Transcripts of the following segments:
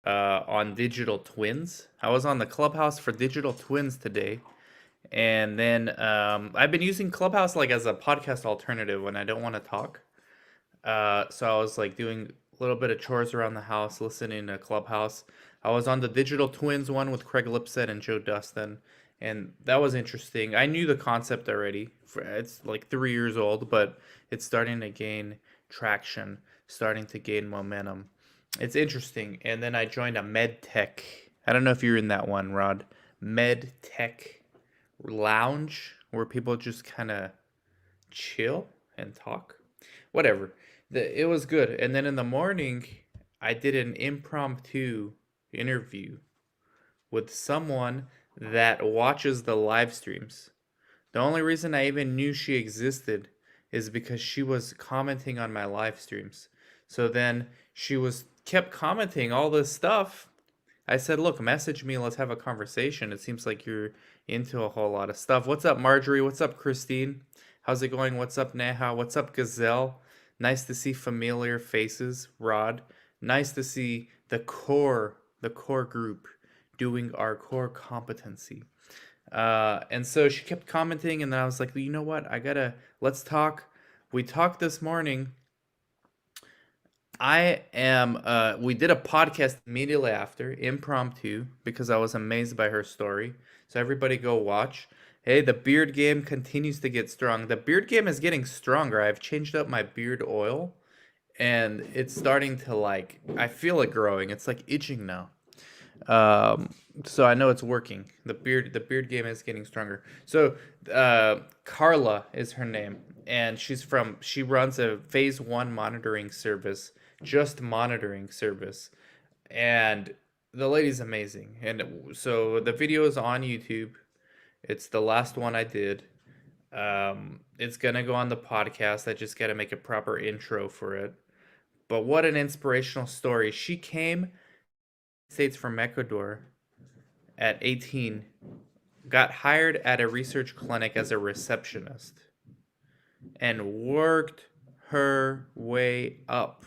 on digital twins. I was on the Clubhouse for digital twins today. And then I've been using Clubhouse like as a podcast alternative when I don't want to talk. So I was like doing a little bit of chores around the house, listening to Clubhouse. I was on the Digital Twins one with Craig Lipset and Joe Dustin, and that was interesting. I knew the concept already. It's like 3 years old, but it's starting to gain traction, starting to gain momentum. It's interesting. And then I joined a med tech. I don't know if you're in that one, Rod. Med tech lounge where people just kind of chill and talk. Whatever. It was good. And then in the morning, I did an impromptu interview with someone that watches the live streams. The only reason I even knew she existed is because she was commenting on my live streams. So then she was kept commenting all this stuff. I said, "Look, message me, let's have a conversation. It seems like you're into a whole lot of stuff." What's up, Marjorie? What's up, Christine? How's it going? What's up, Neha? What's up, Gazelle? Nice to see familiar faces, Rod. Nice to see the core group doing our core competency. And so she kept commenting, and then I was like, you know what? Let's talk. We talked this morning. We did a podcast immediately after, impromptu, because I was amazed by her story. So everybody go watch. Hey, the beard game continues to get strong. The beard game is getting stronger. I've changed up my beard oil, and it's starting to I feel it growing. It's like itching now. So I know it's working. The beard game is getting stronger. So Carla is her name, and she runs a phase 1 monitoring service, just monitoring service, and the lady's amazing. And so the video is on YouTube. It's the last one I did. It's gonna go on the podcast. I just gotta make a proper intro for it. But what an inspirational story. She came States from Ecuador at 18, got hired at a research clinic as a receptionist, and worked her way up,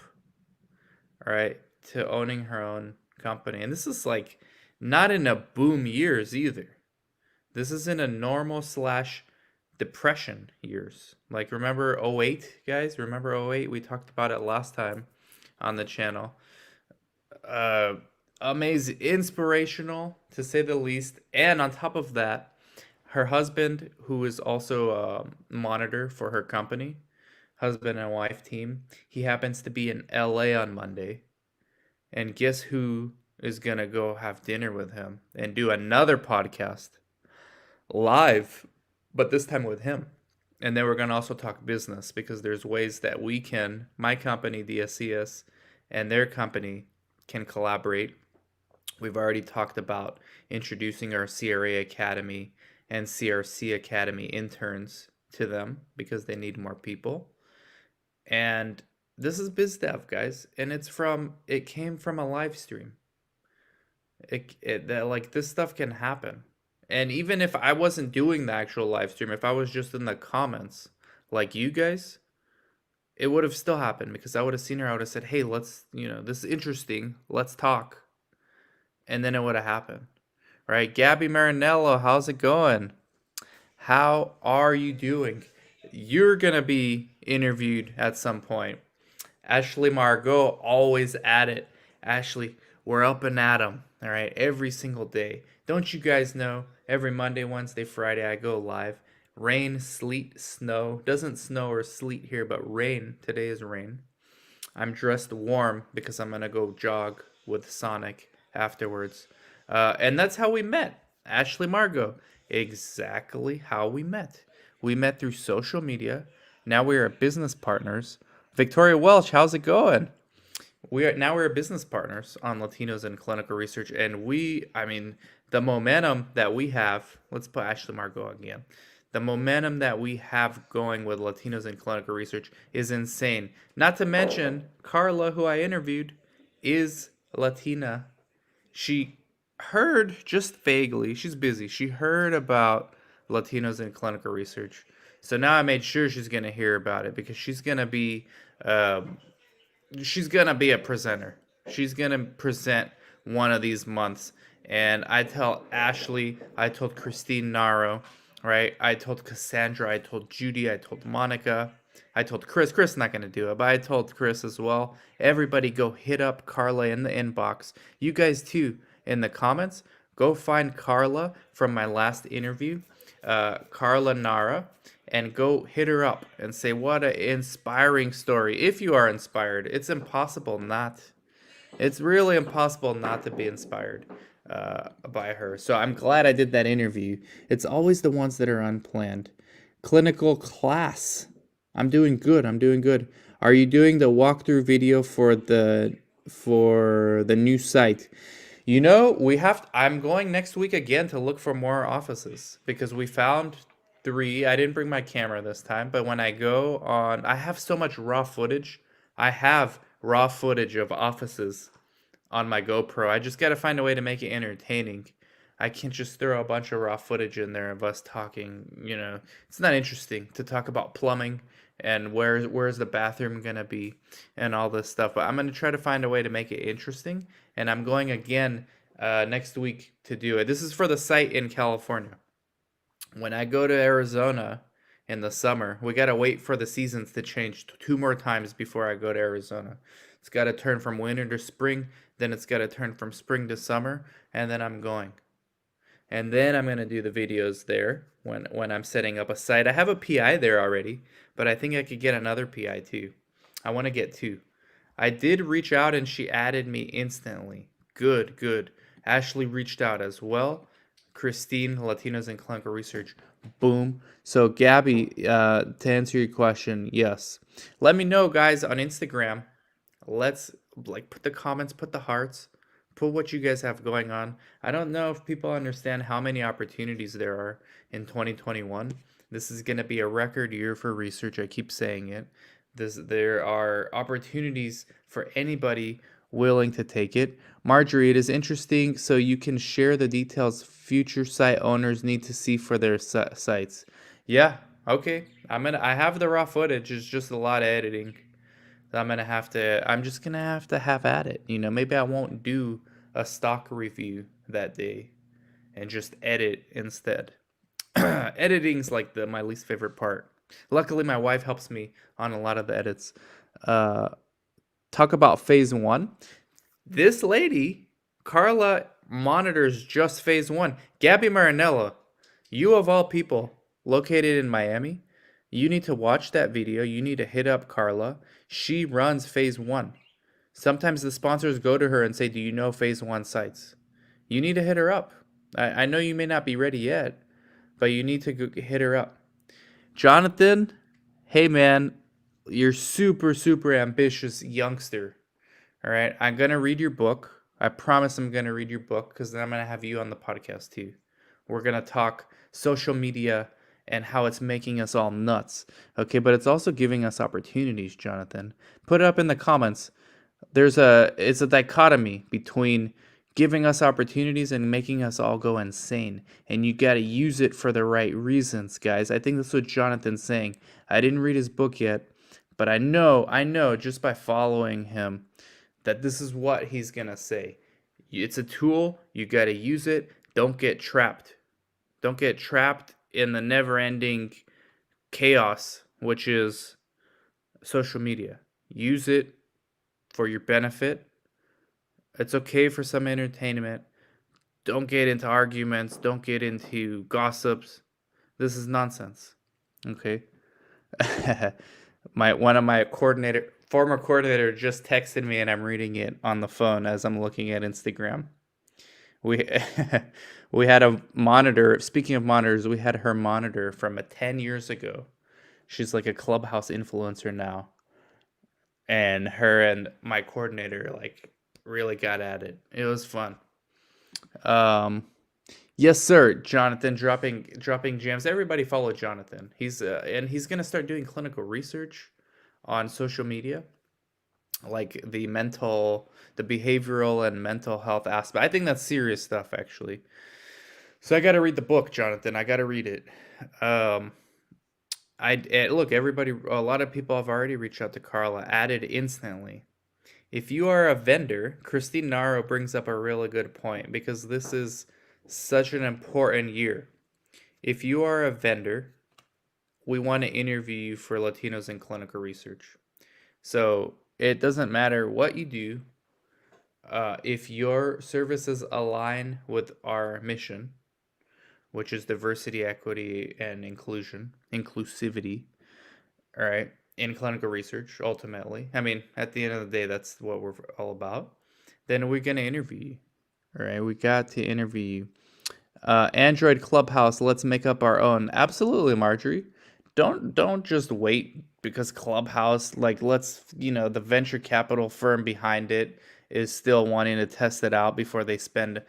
all right, to owning her own company. And this is like not in a boom years either. This is in a normal / depression years. Like, remember 08, guys? Remember 08? We talked about it last time on the channel. Amazing, inspirational to say the least. And on top of that, her husband, who is also a monitor for her company, husband and wife team, he happens to be in LA on Monday. And guess who is going to go have dinner with him and do another podcast live, but this time with him. And then we're going to also talk business, because there's ways that we can, my company, the SCS, and their company can collaborate. We've already talked about introducing our CRA Academy and CRC Academy interns to them because they need more people. And this is BizDev, guys, and it came from a live stream. This stuff can happen. And even if I wasn't doing the actual live stream, if I was just in the comments like you guys, it would have still happened, because I would have seen her. I would have said, "Hey, this is interesting. Let's talk." And then it would have happened. Right? Gabby Marinello, how's it going? How are you doing? You're going to be interviewed at some point. Ashley Margot, always at it. Ashley, we're up and at 'em, all right, every single day. Don't you guys know, every Monday, Wednesday, Friday, I go live. Rain, sleet, snow. Doesn't snow or sleet here, but rain. Today is rain. I'm dressed warm because I'm going to go jog with Sonic afterwards. And that's how we met. Ashley Margot. Exactly how we met. We met through social media. Now we are business partners. Victoria Welch, how's it going? We're business partners on Latinos in Clinical Research, and the momentum that we have, let's put Ashley Margot again. The momentum that we have going with Latinos in Clinical Research is insane. Not to mention, Carla, who I interviewed, is Latina. She heard, just vaguely, she's busy, she heard about Latinos in Clinical Research. So now I made sure she's going to hear about it, because she's going to be a presenter. She's going to present one of these months. And I tell Ashley, I told Christine Naro, right? I told Cassandra, I told Judy, I told Monica, I told Chris. Chris is not going to do it, but I told Chris as well. Everybody go hit up Carla in the inbox. You guys too, in the comments, go find Carla from my last interview, Carla Nara, and go hit her up and say, what an inspiring story. If you are inspired, it's impossible not. It's really impossible not to be inspired by her. So I'm glad I did that interview. It's always the ones that are unplanned. Clinical class. I'm doing good. I'm doing good. Are you doing the walkthrough video for the new site? I'm going next week again to look for more offices because we found 3. I didn't bring my camera this time, but when I go on, I have so much raw footage. I have raw footage of offices on my GoPro. I just got to find a way to make it entertaining. I can't just throw a bunch of raw footage in there of us talking, It's not interesting to talk about plumbing and where's the bathroom going to be and all this stuff. But I'm going to try to find a way to make it interesting, and I'm going again next week to do it. This is for the site in California. When I go to Arizona in the summer, we got to wait for the seasons to change 2 more times before I go to Arizona. It's got to turn from winter to spring, then it's got to turn from spring to summer, and then I'm going. And then I'm going to do the videos there when I'm setting up a site. I have a PI there already, but I think I could get another PI too. I want to get 2. I did reach out and she added me instantly. Good, good. Ashley reached out as well. Christine, Latinos in Clinical Research. Boom. So Gabby, to answer your question, yes. Let me know, guys, on Instagram. Let's put the comments, put the hearts, put what you guys have going on. I don't know if people understand how many opportunities there are in 2021. This is going to be a record year for research. I keep saying it. There are opportunities for anybody willing to take it. Marjorie, it is interesting, so you can share the details future site owners need to see for their sites. Yeah, okay. I have the raw footage. It's just a lot of editing. I'm just gonna have at it. Maybe I won't do a stock review that day and just edit instead. Editing's like my least favorite part. Luckily, my wife helps me on a lot of the edits. Talk about phase 1. This lady, Carla, monitors just phase 1. Gabby Marinella, you of all people, located in Miami, you need to watch that video. You need to hit up Carla. She runs phase 1. Sometimes the sponsors go to her and say, do you know phase 1 sites? You need to hit her up. I know you may not be ready yet, but you need to hit her up. Jonathan, hey man, you're super, super ambitious youngster. All right, I'm going to read your book. I promise I'm going to read your book because then I'm going to have you on the podcast too. We're going to talk social media and how it's making us all nuts. Okay, but it's also giving us opportunities, Jonathan. Put it up in the comments. It's a dichotomy between giving us opportunities and making us all go insane. And you got to use it for the right reasons, guys. I think that's what Jonathan's saying. I didn't read his book yet, but I know just by following him that this is what he's going to say. It's a tool. You got to use it. Don't get trapped. Don't get trapped in the never-ending chaos, which is social media. Use it for your benefit. It's okay for some entertainment. Don't get into arguments. Don't get into gossips. This is nonsense. Okay? One of my former coordinator just texted me and I'm reading it on the phone as I'm looking at Instagram. We we had a monitor. Speaking of monitors, we had her monitor from 10 years ago. She's like a Clubhouse influencer now. And her and my coordinator really got at it. It was fun. Yes, sir, Jonathan, dropping gems. Everybody follow Jonathan. He's gonna start doing clinical research on social media, like the behavioral and mental health aspect. I think that's serious stuff, actually. So I got to read the book, Jonathan. I got to read it. Look, everybody. A lot of people have already reached out to Carla. Added instantly. If you are a vendor, Christine Naro brings up a really good point because this is such an important year. If you are a vendor, we want to interview you for Latinos in clinical research. So it doesn't matter what you do. If your services align with our mission, which is diversity, equity, and inclusivity, all right, in clinical research, ultimately. I mean, at the end of the day, that's what we're all about. Then we're going to interview you. All right, we got to interview you. Android Clubhouse, let's make up our own. Absolutely, Marjorie. Don't just wait because Clubhouse, like, let's, the venture capital firm behind it is still wanting to test it out before they spend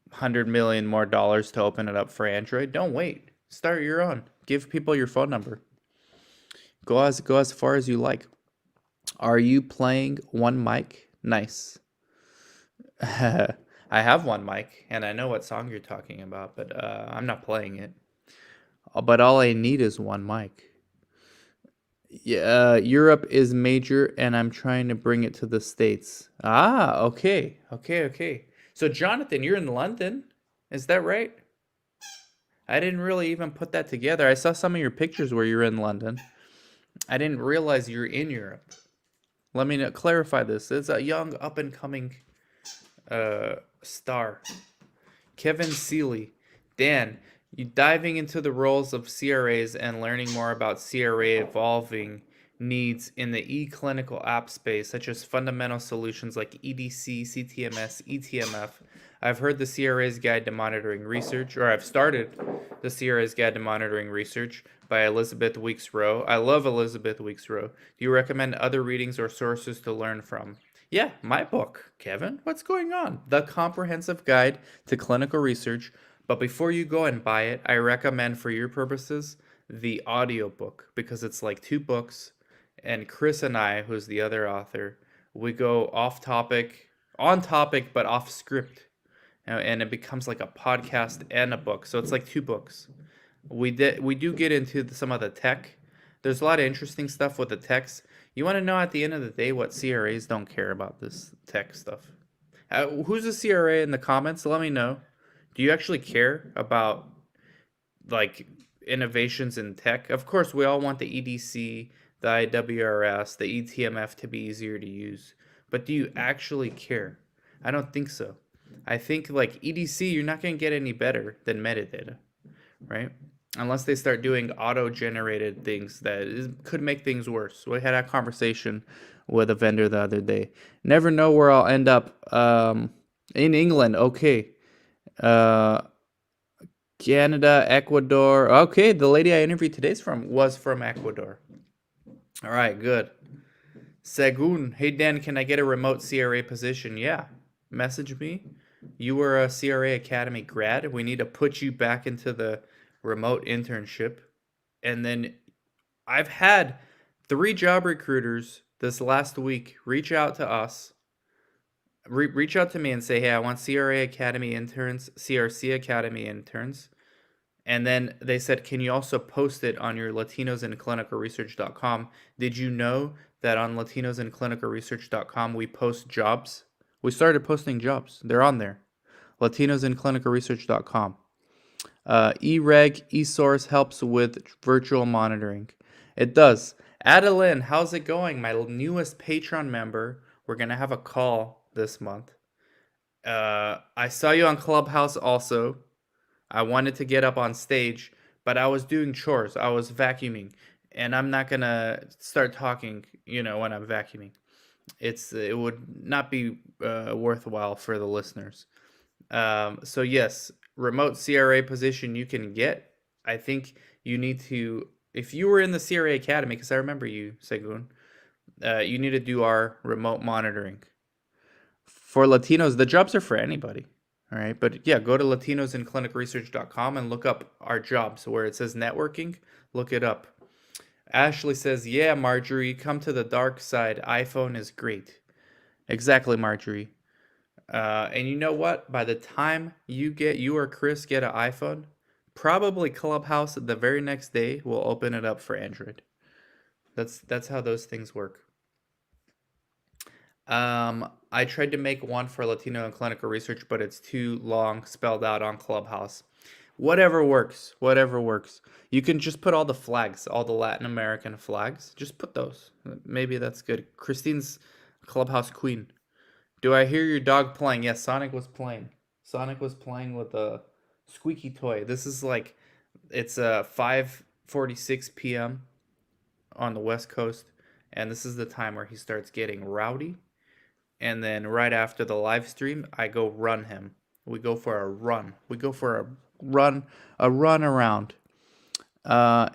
100 million more dollars to open it up for Android. Don't wait. Start your own. Give people your phone number. Go as far as you like. Are you playing one mic? Nice. I have one mic, and I know what song you're talking about, but I'm not playing it. But all I need is one mic. Yeah, Europe is major, and I'm trying to bring it to the States. Ah, okay. So, Jonathan, you're in London. Is that right? I didn't really even put that together. I saw some of your pictures where you're in London. I didn't realize you're in Europe. Let me clarify this. It's a young, up-and-coming star. Kevin Seeley. Dan, you diving into the roles of CRAs and learning more about CRA evolving needs in the e-clinical app space, such as fundamental solutions like EDC, CTMS, ETMF. I've heard the CRA's Guide to Monitoring Research, or I've started the CRA's Guide to Monitoring Research by Elizabeth Weeks Rowe. I love Elizabeth Weeks Rowe. Do you recommend other readings or sources to learn from? Yeah, my book, Kevin. What's going on? The Comprehensive Guide to Clinical Research. But before you go and buy it, I recommend for your purposes the audiobook because it's like 2 books. And Chris and I, who's the other author, we go off topic, on topic, but off script. And it becomes like a podcast and a book. So it's like 2 books. We do get into some of the tech. There's a lot of interesting stuff with the techs. You want to know at the end of the day what CRAs don't care about this tech stuff. Who's a CRA in the comments? Let me know. Do you actually care about like innovations in tech? Of course, we all want the EDC, the IWRS, the ETMF to be easier to use. But do you actually care? I don't think so. I think like EDC, you're not going to get any better than metadata, right? Unless they start doing auto-generated things that could make things worse. We had a conversation with a vendor the other day. Never know where I'll end up. In England, okay. Canada, Ecuador. Okay, the lady I interviewed today was from Ecuador. All right, good. Segun, hey Dan, can I get a remote CRA position? Yeah, message me. You were a CRA Academy grad. We need to put you back into the remote internship. And then I've had 3 job recruiters this last week reach out to us, reach out to me and say, hey, I want CRA Academy interns, CRC Academy interns. And then they said, can you also post it on your LatinosInClinicalResearch.com? Did you know that on LatinosInClinicalResearch.com we post jobs? We started posting jobs. They're on there. LatinosInClinicalResearch.com. eReg eSource helps with virtual monitoring. It does. Adeline, how's it going? My newest Patreon member. We're going to have a call this month. I saw you on Clubhouse also. I wanted to get up on stage, but I was doing chores. I was vacuuming. And I'm not going to start talking, when I'm vacuuming. It would not be worthwhile for the listeners. So yes, remote CRA position you can get. I think you need to, if you were in the CRA Academy, because I remember you, Segun, you need to do our remote monitoring. For Latinos, the jobs are for anybody. All right. But yeah, go to LatinosInClinicalResearch.com and look up our jobs where it says networking. Look it up. Ashley says, yeah, Marjorie, come to the dark side. iPhone is great. Exactly, Marjorie. And you know what? By the time you or Chris get an iPhone, probably Clubhouse the very next day will open it up for Android. That's how those things work. I tried to make one for Latino and clinical research, but it's too long spelled out on Clubhouse. Whatever works, whatever works. You can just put all the flags, all the Latin American flags. Just put those. Maybe that's good. Christine's Clubhouse queen. Do I hear your dog playing? Yes, Sonic was playing. Sonic was playing with a squeaky toy. This is like it's 5:46 p.m. on the West Coast, and this is the time where he starts getting rowdy. And then right after the live stream, I go run him. We go for a run. We go for a run around.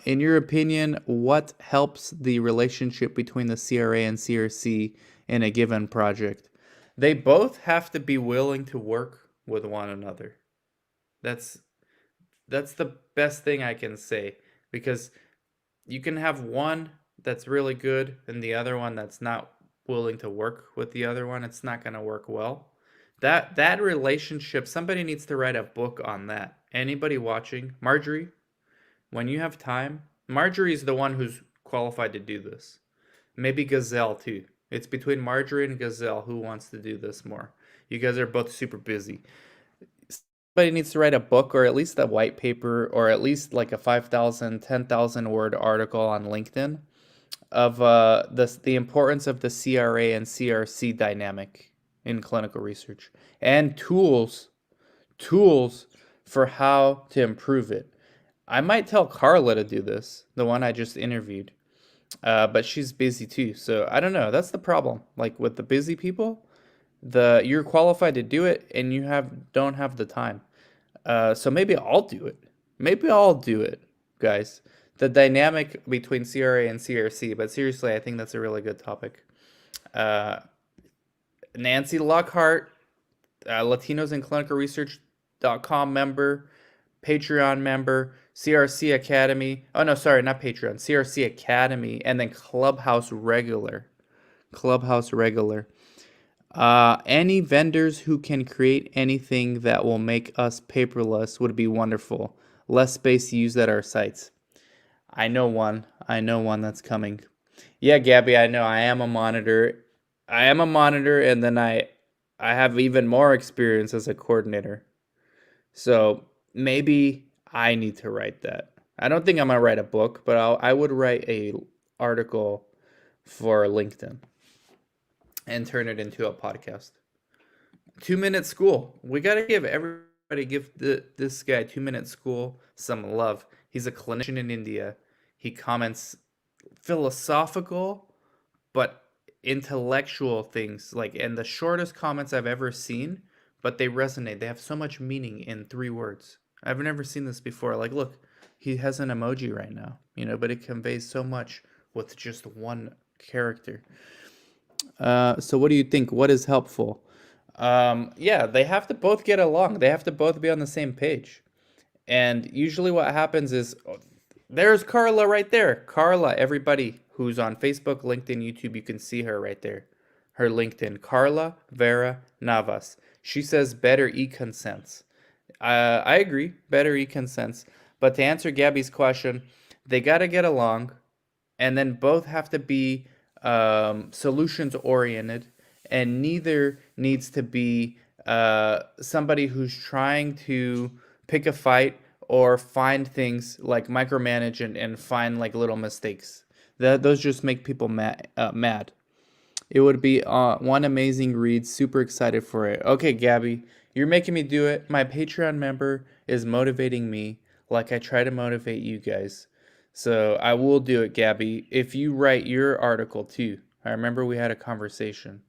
In your opinion, what helps the relationship between the CRA and CRC in a given project? They both have to be willing to work with one another. That's that's the best thing I can say, because you can have one that's really good and the other one that's not willing to work with the other one. It's not going to work well. That relationship, somebody needs to write a book on that. Anybody watching? Marjorie, when you have time, Marjorie's the one who's qualified to do this. Maybe Gazelle too. It's between Marjorie and Gazelle who wants to do this more. You guys are both super busy. Somebody needs to write a book, or at least a white paper, or at least like a 5,000, 10,000 word article on LinkedIn of the importance of the CRA and CRC dynamic in clinical research, and tools for how to improve it. I might tell Carla to do this, the one I just interviewed, but she's busy too. So I don't know. That's the problem. Like with the busy people, you're qualified to do it and you don't have the time. So maybe I'll do it. Maybe I'll do it, guys. The dynamic between CRA and CRC. But seriously, I think that's a really good topic. Nancy Lockhart, Latinos in Clinical Research.com member, Patreon member, CRC Academy. Oh, no, sorry, not Patreon. CRC Academy, and then Clubhouse regular. Clubhouse regular. Any vendors who can create anything that will make us paperless would be wonderful. Less space used at our sites. I know one. I know one that's coming. Yeah, Gabby, I know. I am a monitor. I am a monitor, and then I have even more experience as a coordinator. So maybe I need to write that. I don't think I'm gonna write a book, but I would write a article for LinkedIn and turn it into a podcast. 2 Minute School. We gotta give everybody give this guy 2 Minute School some love. He's a clinician in India. He comments philosophical but intellectual things, like, and the shortest comments I've ever seen, but they resonate. They have so much meaning in 3 words. I've never seen this before. Like, look, he has an emoji right now, but it conveys so much with just one character. So what do you think? What is helpful? Yeah, they have to both get along. They have to both be on the same page. And usually what happens is, there's Carla right there. Carla, everybody who's on Facebook, LinkedIn, YouTube, you can see her right there. Her LinkedIn, Carla Vera Navas. She says better e-consents. I agree, better e-consents. But to answer Gabby's question, they got to get along, and then both have to be solutions oriented, and neither needs to be somebody who's trying to pick a fight or find things, like micromanage and find like little mistakes. Those just make people mad. It would be one amazing read. Super excited for it. Okay, Gabby, you're making me do it. My Patreon member is motivating me like I try to motivate you guys. So I will do it, Gabby, if you write your article too. I remember we had a conversation.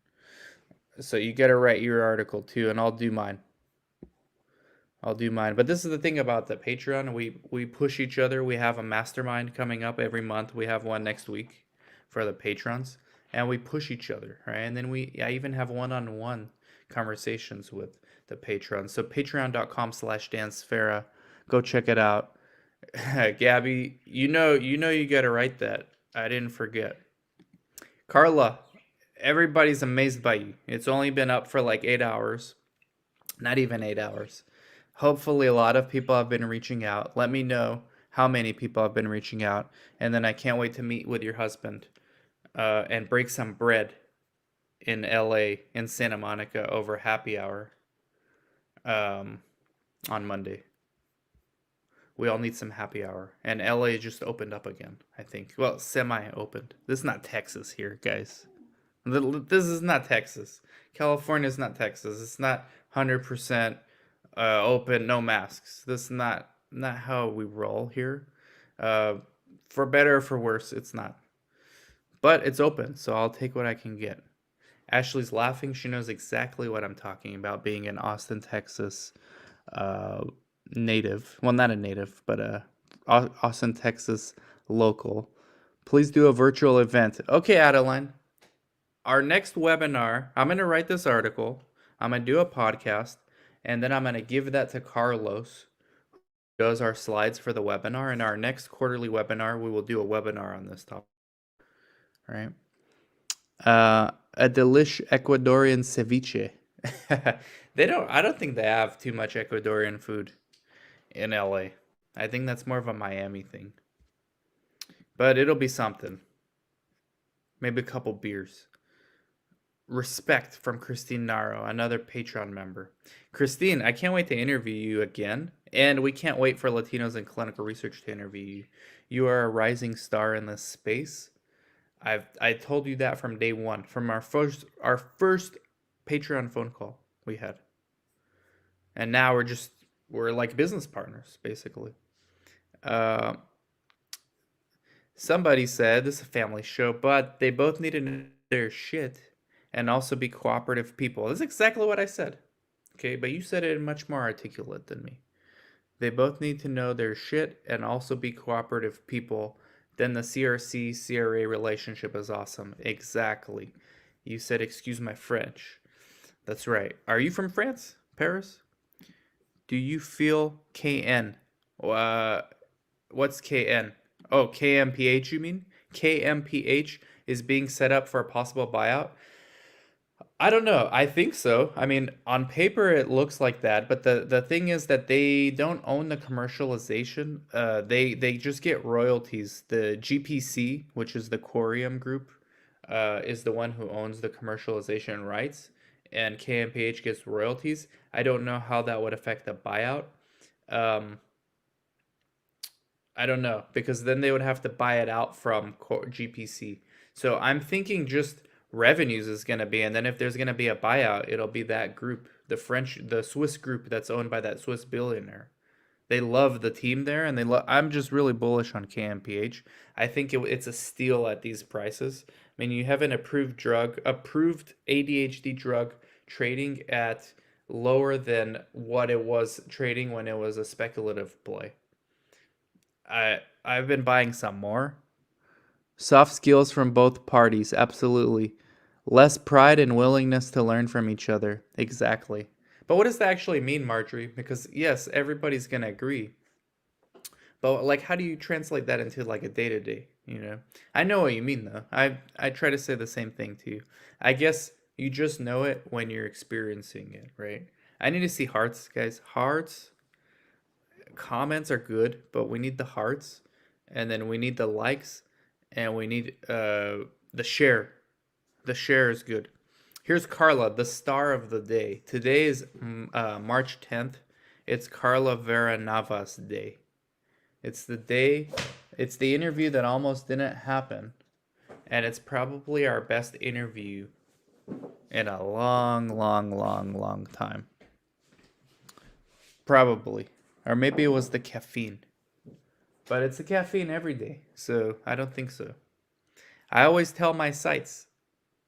So you got to write your article too, and I'll do mine. I'll do mine. But this is the thing about the Patreon. We push each other. We have a mastermind coming up every month. We have one next week for the patrons. And we push each other, right? And then I even have one-on-one conversations with the patrons. So patreon.com/dansfera. Go check it out. Gabby, you got to write that. I didn't forget. Carla, everybody's amazed by you. It's only been up for like 8 hours. Not even 8 hours. Hopefully a lot of people have been reaching out. Let me know how many people have been reaching out. And then I can't wait to meet with your husband and break some bread. in LA in Santa Monica over happy hour um, on Monday. We all need some happy hour. And LA just opened up again, I think. Well, semi opened. This is not Texas here, guys. This is not Texas. California is not Texas. It's not 100% open, no masks. This is not how we roll here. Uh, for better or for worse, it's not. But it's open, so I'll take what I can get. Ashley's laughing. She knows exactly what I'm talking about, being an Austin, Texas uh, native. Well, not a native, but a Austin, Texas local. Please do a virtual event. Okay, Adeline. Our next webinar, I'm going to write this article. I'm going to do a podcast, and then I'm going to give that to Carlos, who does our slides for the webinar. And our next quarterly webinar, we will do a webinar on this topic. All right. A delish Ecuadorian ceviche. I don't think they have too much Ecuadorian food in LA. I think that's more of a Miami thing. But it'll be something. Maybe a couple beers. Respect from Christine Naro, another Patreon member. Christine, I can't wait to interview you again. And we can't wait for Latinos in clinical research to interview you. You are a rising star in this space. I told you that from day one, from our first Patreon phone call we had. And now we're like business partners, basically. Somebody said, this is a family show, but they both need to know their shit and also be cooperative people. That's exactly what I said. Okay, but you said it much more articulate than me. They both need to know their shit and also be cooperative people. Then the CRC CRA relationship is awesome. Exactly. You said, excuse my French. That's right. Are you from France? Paris? Do you feel KN? What's KN? Oh, KMPH, you mean? KMPH is being set up for a possible buyout? I don't know. I think so. I mean, on paper it looks like that, but the thing is that they don't own the commercialization. They just get royalties. The GPC, which is the Corium group, is the one who owns the commercialization rights, and KMPH gets royalties. I don't know how that would affect the buyout. Um, I don't know, because then they would have to buy it out from GPC. So I'm thinking just revenues is going to be, and then if there's going to be a buyout, it'll be that group, the Swiss group that's owned by that Swiss billionaire. They love the team there, and I'm just really bullish on KMPH. I think it's a steal at these prices. I mean, you have an approved ADHD drug trading at lower than what it was trading when it was a speculative play. I've been buying some more. Soft skills from both parties, absolutely. Less pride and willingness to learn from each other. Exactly. But what does that actually mean, Marjorie? Because yes, everybody's gonna agree. But like, how do you translate that into like a day-to-day, you know? I know what you mean though. I try to say the same thing to you. I guess you just know it when you're experiencing it, right? I need to see hearts, guys. Hearts. Comments are good, but we need the hearts, and then we need the likes, and we need the share. The share is good. Here's Carla, the star of the day. Today is March 10th. It's Carla Vera Navas Day. It's the interview that almost didn't happen, and it's probably our best interview in a long time. Probably. Or maybe it was the caffeine. But it's the caffeine every day, so I don't think so. I always tell my sites,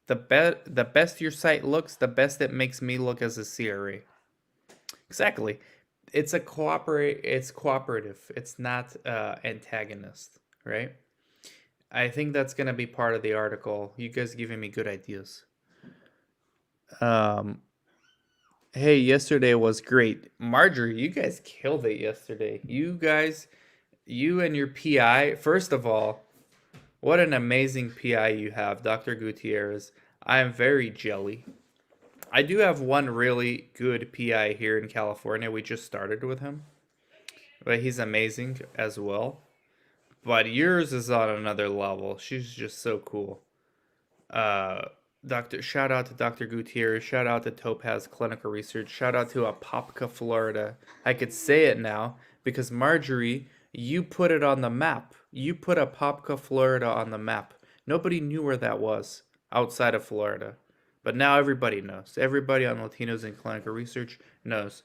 the best your site looks, the best it makes me look as a CRA. Exactly. It's cooperative. It's not antagonist, right? I think that's gonna be part of the article. You guys giving me good ideas. Hey, yesterday was great. Marjorie, you guys killed it yesterday. You and your PI, first of all, what an amazing PI you have, Dr. Gutierrez. I am very jelly. I do have one really good PI here in California. We just started with him, but he's amazing as well. But yours is on another level. She's just so cool. Shout out to Dr. Gutierrez. Shout out to Topaz Clinical Research. Shout out to Apopka, Florida. I could say it now because Marjorie, you put it on the map. You put Apopka, Florida on the map. Nobody knew where that was outside of Florida. But now everybody knows. Everybody on Latinos in Clinical Research knows.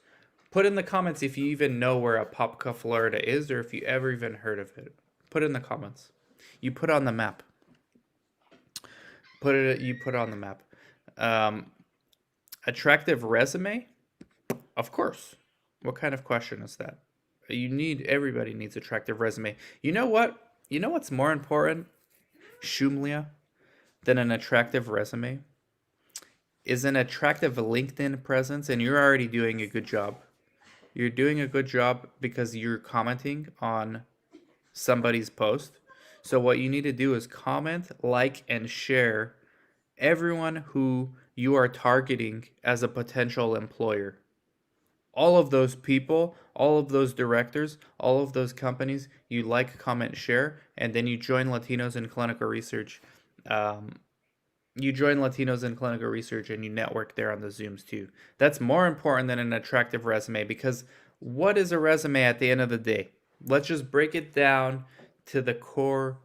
Put in the comments if you even know where Apopka, Florida is, or if you ever even heard of it. Put it in the comments. You put it on the map. You put it on the map. Um, Attractive resume? Of course. What kind of question is that? Everybody needs attractive resume. You know what? You know what's more important, Shumlia, than an attractive resume? Is an attractive LinkedIn presence, and you're already doing a good job. You're doing a good job because you're commenting on somebody's post. So what you need to do is comment, like, and share everyone who you are targeting as a potential employer. All of those people, all of those directors, all of those companies, you like, comment, share, and then you join Latinos in Clinical Research. Um, you join Latinos in Clinical Research and you network there on the Zooms too. That's more important than an attractive resume, because what is a resume at the end of the day? Let's just break it down to the core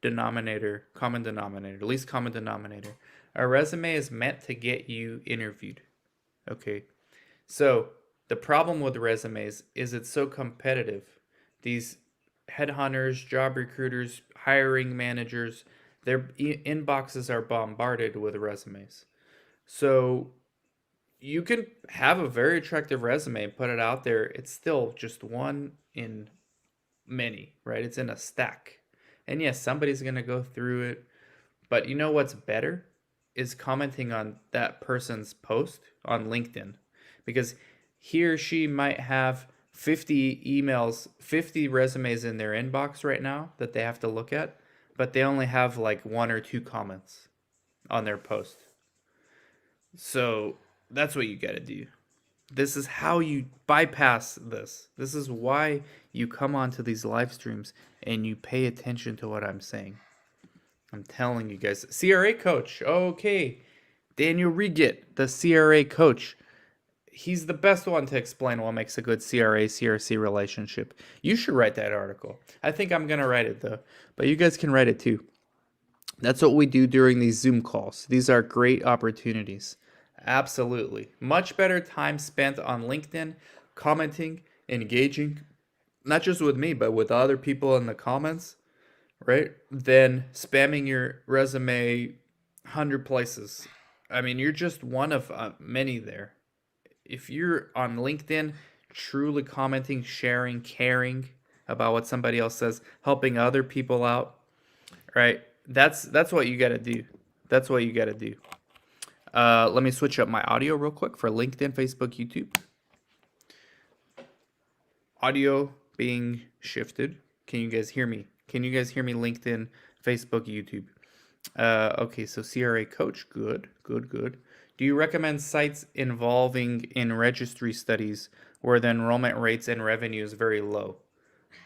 denominator, least common denominator. A resume is meant to get you interviewed. Okay. So the problem with resumes is it's so competitive. These headhunters, job recruiters, hiring managers, their inboxes are bombarded with resumes. So you can have a very attractive resume and put it out there. It's still just one in many, right? It's in a stack. And yes, somebody's going to go through it. But you know what's better is commenting on that person's post on LinkedIn, because he or she might have 50 emails, 50 resumes in their inbox right now that they have to look at, but they only have like 1 or 2 comments on their post. So that's what you got to do. This is how you bypass this. This is why you come onto these live streams and you pay attention to what I'm saying. I'm telling you guys. CRA coach. Okay. Daniel Reget, the CRA coach. He's the best one to explain what makes a good CRA CRC relationship. You should write that article. I think I'm going to write it though, but you guys can write it too. That's what we do during these Zoom calls. These are great opportunities. Absolutely. Much better time spent on LinkedIn, commenting, engaging, not just with me, but with other people in the comments, right? Than spamming your resume 100 places. I mean, you're just one of many there. If you're on LinkedIn, truly commenting, sharing, caring about what somebody else says, helping other people out, right? That's what you got to do. That's what you got to do. Let me switch up my audio real quick for LinkedIn, Facebook, YouTube. Audio being shifted. Can you guys hear me? Can you guys hear me? LinkedIn, Facebook, YouTube. Okay, so CRA coach, good. Do you recommend sites involving in registry studies where the enrollment rates and revenue is very low?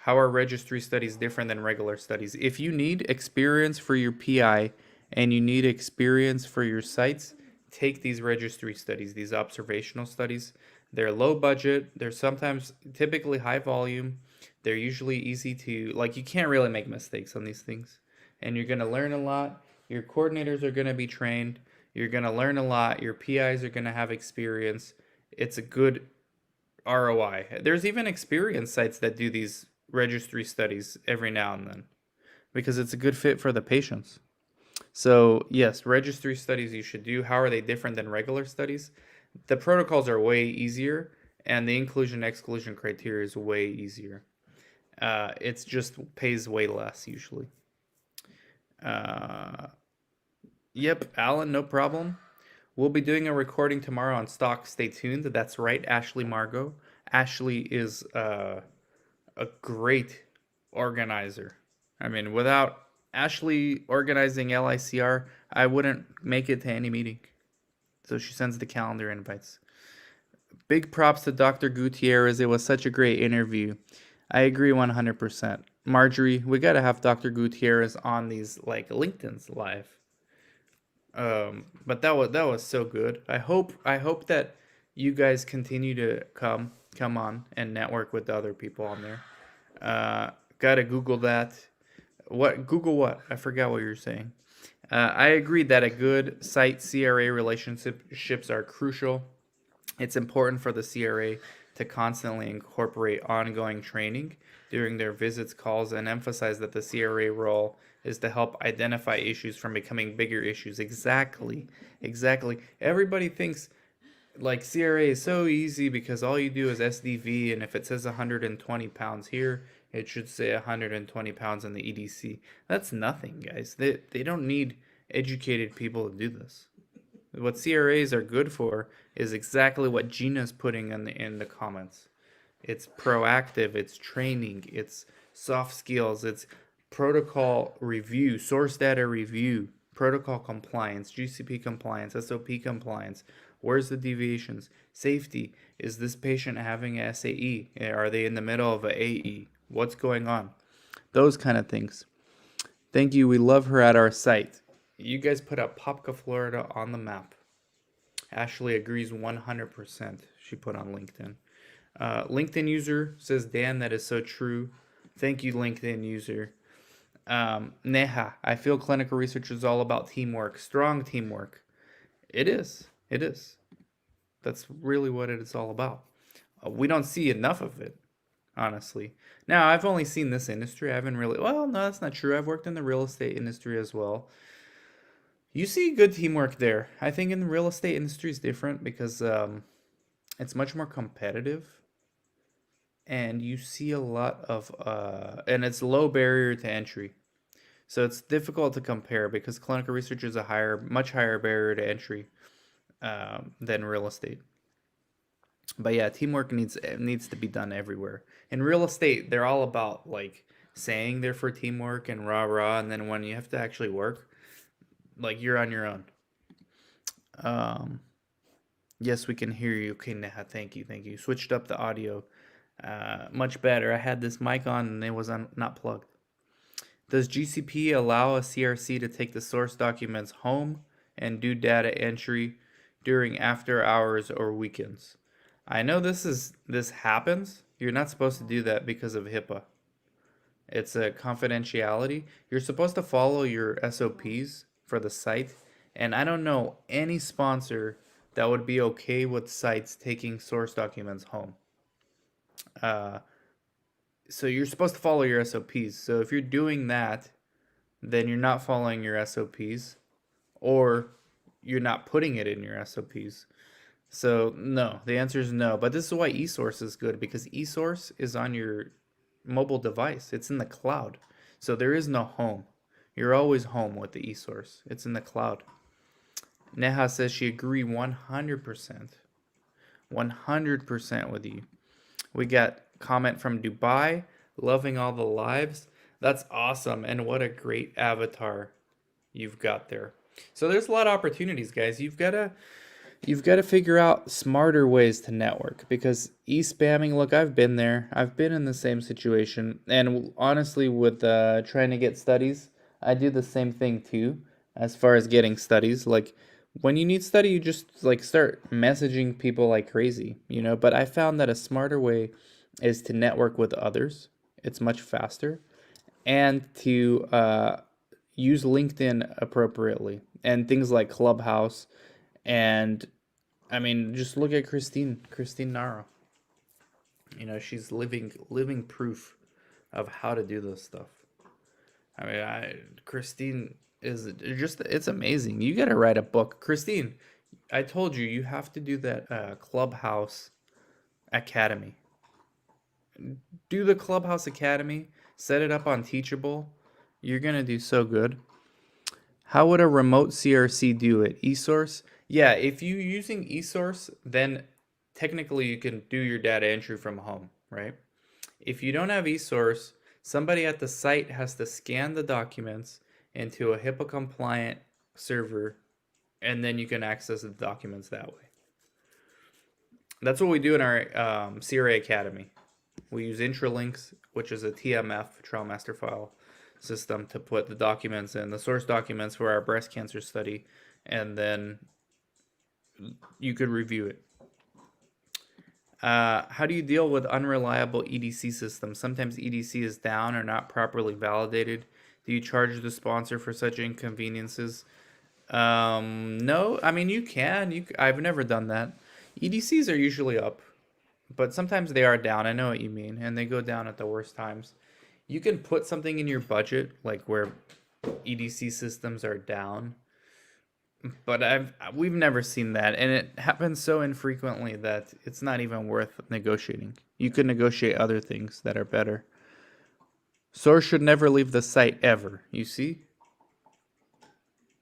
How are registry studies different than regular studies? If you need experience for your PI and you need experience for your sites, take these registry studies, these observational studies. They're low budget. They're sometimes typically high volume. They're usually easy to, like, you can't really make mistakes on these things. And you're going to learn a lot. Your coordinators are going to be trained. You're going to learn a lot. Your PIs are going to have experience. It's a good ROI. There's even experienced sites that do these registry studies every now and then because it's a good fit for the patients. So yes, registry studies you should do. How are they different than regular studies? The protocols are way easier and the inclusion exclusion criteria is way easier. It's just pays way less usually. Yep, Alan, no problem. We'll be doing a recording tomorrow on stock. Stay tuned. That's right, Ashley Margot. Ashley is a great organizer. I mean, without Ashley organizing LICR, I wouldn't make it to any meeting. So she sends the calendar invites. Big props to Dr. Gutierrez. It was such a great interview. I agree 100%. Marjorie, we got to have Dr. Gutierrez on these like LinkedIn's live. But that was so good. I hope that you guys continue to come on and network with the other people on there. Gotta Google that. Google what? I forgot what you're saying. I agree that a good site CRA relationships are crucial. It's important for the CRA to constantly incorporate ongoing training during their visits, calls, and emphasize that the CRA role is to help identify issues from becoming bigger issues. Exactly. Exactly. Everybody thinks like CRA is so easy because all you do is SDV, and if it says 120 pounds here, it should say 120 pounds in the EDC. That's nothing, guys. They don't need educated people to do this. What CRAs are good for is exactly what Gina's putting in the comments. It's proactive, it's training, it's soft skills, it's protocol review, source data review, protocol compliance, GCP compliance, SOP compliance. Where's the deviations? Safety. Is this patient having SAE? Are they in the middle of a AE? What's going on? Those kind of things. Thank you. We love her at our site. You guys put Apopka, Florida on the map. Ashley agrees 100%. She put on LinkedIn. LinkedIn user says, Dan, that is so true. Thank you, LinkedIn user. Neha, I feel clinical research is all about teamwork, strong teamwork. It is. It is. That's really what it's all about. We don't see enough of it, honestly. Now, I've only seen this industry. I haven't really, well, no, that's not true. I've worked in the real estate industry as well. You see good teamwork there. I think in the real estate industry is different because it's much more competitive, and you see a lot of and it's low barrier to entry. So it's difficult to compare because clinical research is a much higher barrier to entry than real estate. But yeah, teamwork needs to be done everywhere. In real estate, they're all about like saying they're for teamwork and rah rah, and then when you have to actually work, like you're on your own. Um, yes, we can hear you. Okay, Neha, thank you, thank you. Switched up the audio, much better. I had this mic on and it was not plugged. Does GCP allow a CRC to take the source documents home and do data entry during after hours or weekends? I know this happens. You're not supposed to do that because of HIPAA. It's a confidentiality. You're supposed to follow your SOPs for the site, and I don't know any sponsor that would be okay with sites taking source documents home. So you're supposed to follow your SOPs. So if you're doing that, then you're not following your SOPs, or you're not putting it in your SOPs. So no, the answer is no. But this is why eSource is good, because eSource is on your mobile device. It's in the cloud. So there is no home. You're always home with the eSource. It's in the cloud. Neha says she agree 100%. 100% with you. We got comment from Dubai, loving all the lives. That's awesome, and what a great avatar you've got there. So there's a lot of opportunities, guys. You've got to figure out smarter ways to network, because e-spamming, look, I've been there. I've been in the same situation, and honestly, with trying to get studies, I do the same thing too. As far as getting studies, like when you need study, you just like start messaging people like crazy, But I found that a smarter way is to network with others. It's much faster, and to use LinkedIn appropriately, and things like Clubhouse. And I mean, just look at Christine Naro. She's living proof of how to do this stuff. I mean, Christine is just, it's amazing. You got to write a book. Christine, I told you, you have to do that Clubhouse Academy. Do the Clubhouse Academy, set it up on Teachable. You're going to do so good. How would a remote CRC do it? eSource? Yeah, if you're using eSource, then technically you can do your data entry from home, right? If you don't have eSource, somebody at the site has to scan the documents into a HIPAA compliant server, and then you can access the documents that way. That's what we do in our CRA Academy. We use Intralinks, which is a TMF, Trial Master File system, to put the documents in, the source documents for our breast cancer study, and then you could review it. How do you deal with unreliable EDC systems? Sometimes EDC is down or not properly validated. Do you charge the sponsor for such inconveniences? No, I mean you can. I've never done that. EDCs are usually up, but sometimes they are down. I know what you mean, and they go down at the worst times. You can put something in your budget, like where EDC systems are down, but we've never seen that, and it happens so infrequently that it's not even worth negotiating. You could negotiate other things that are better. Source should never leave the site ever. You see?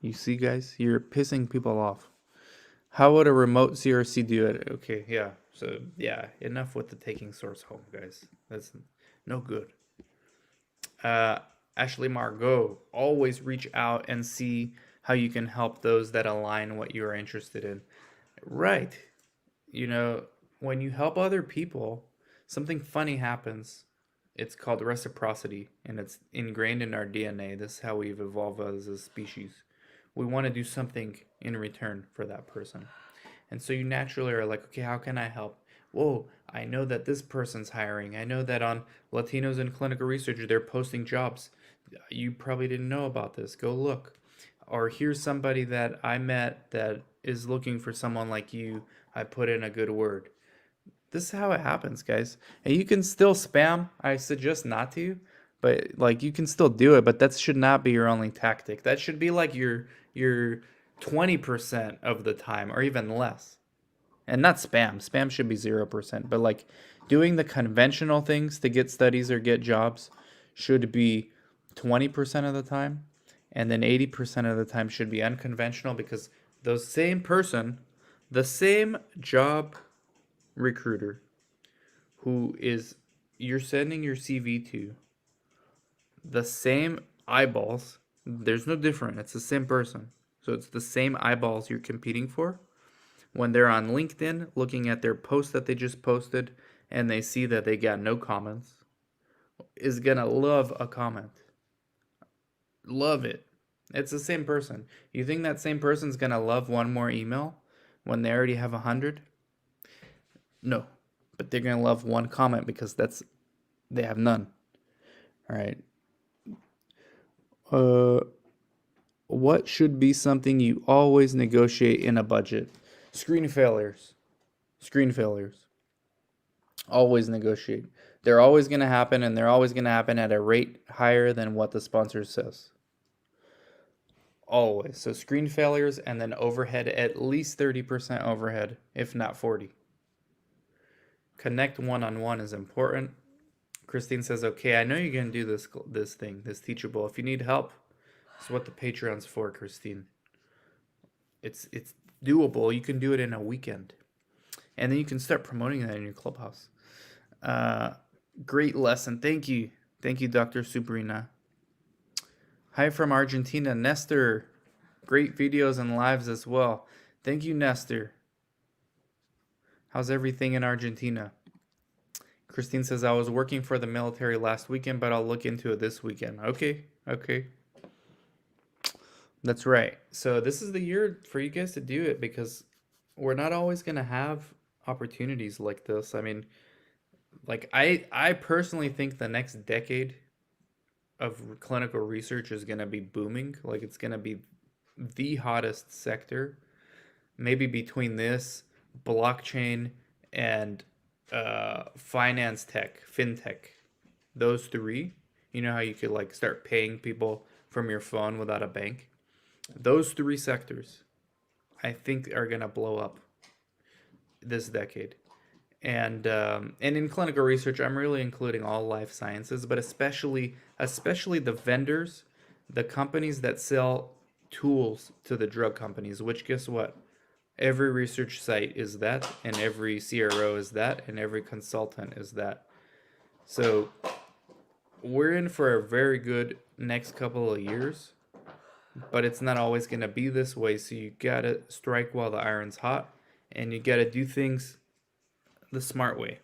You see, guys? You're pissing people off. How would a remote CRC do it? Okay, yeah. So, yeah, enough with the taking source home, guys. That's no good. Ashley Margot, always reach out and see how you can help those that align what you are interested in. Right. You know, when you help other people, something funny happens. It's called reciprocity, and it's ingrained in our DNA. This is how we've evolved as a species. We want to do something in return for that person. And so you naturally are like, okay, how can I help? Whoa, I know that this person's hiring. I know that on Latinos in Clinical Research, they're posting jobs. You probably didn't know about this. Go look. Or here's somebody that I met that is looking for someone like you. I put in a good word. This is how it happens, guys. And you can still spam. I suggest not to, but like you can still do it, but that should not be your only tactic. That should be like your 20% of the time or even less. And not spam. Spam should be 0%, but like doing the conventional things to get studies or get jobs should be 20% of the time, and then 80% of the time should be unconventional, because those same person, the same job recruiter who is you're sending your CV to, the same eyeballs, there's no different, it's the same person. So it's the same eyeballs you're competing for. When they're on LinkedIn looking at their post that they just posted and they see that they got no comments, is gonna love a comment. Love it. It's the same person. You think that same person's gonna love one more email when they already have 100? No, but they're gonna love one comment because they have none. All right. What should be something you always negotiate in a budget? Screen failures. Screen failures. Always negotiate. They're always gonna happen, and they're always gonna happen at a rate higher than what the sponsor says. Always. So screen failures, and then overhead, at least 30% overhead, if not 40. Connect one-on-one is important. Christine says, okay, I know you're going to do this teachable. If you need help, that's what the Patreon's for, Christine. It's doable. You can do it in a weekend. And then you can start promoting that in your Clubhouse. Great lesson. Thank you. Thank you, Dr. Subrina. Hi from Argentina, Nestor. Great videos and lives as well. Thank you, Nestor. How's everything in Argentina? Christine says, I was working for the military last weekend, but I'll look into it this weekend. Okay. That's right. So this is the year for you guys to do it, because we're not always going to have opportunities like this. I mean, like I personally think the next decade of clinical research is going to be booming. Like it's going to be the hottest sector, maybe between this, blockchain, and finance tech, fintech. Those three. You know how you could like start paying people from your phone without a bank? Those three sectors, I think, are gonna blow up this decade. And in clinical research, I'm really including all life sciences, but especially the vendors, the companies that sell tools to the drug companies. Which, guess what? Every research site is that, and every CRO is that, and every consultant is that. So we're in for a very good next couple of years, but it's not always going to be this way. So you got to strike while the iron's hot, and you got to do things the smart way.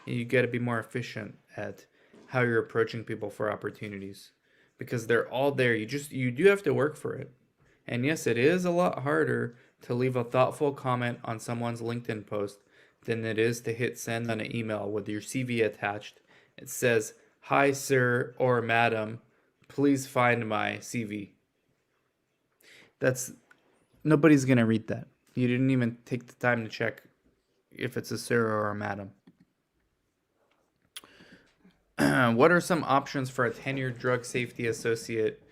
And you got to be more efficient at how you're approaching people for opportunities, because they're all there. You do have to work for it. And yes, it is a lot harder to leave a thoughtful comment on someone's LinkedIn post than it is to hit send on an email with your CV attached. It says, "Hi, sir or madam, please find my CV." That's Nobody's going to read that. You didn't even take the time to check if it's a sir or a madam. What are some options for a tenured drug safety associate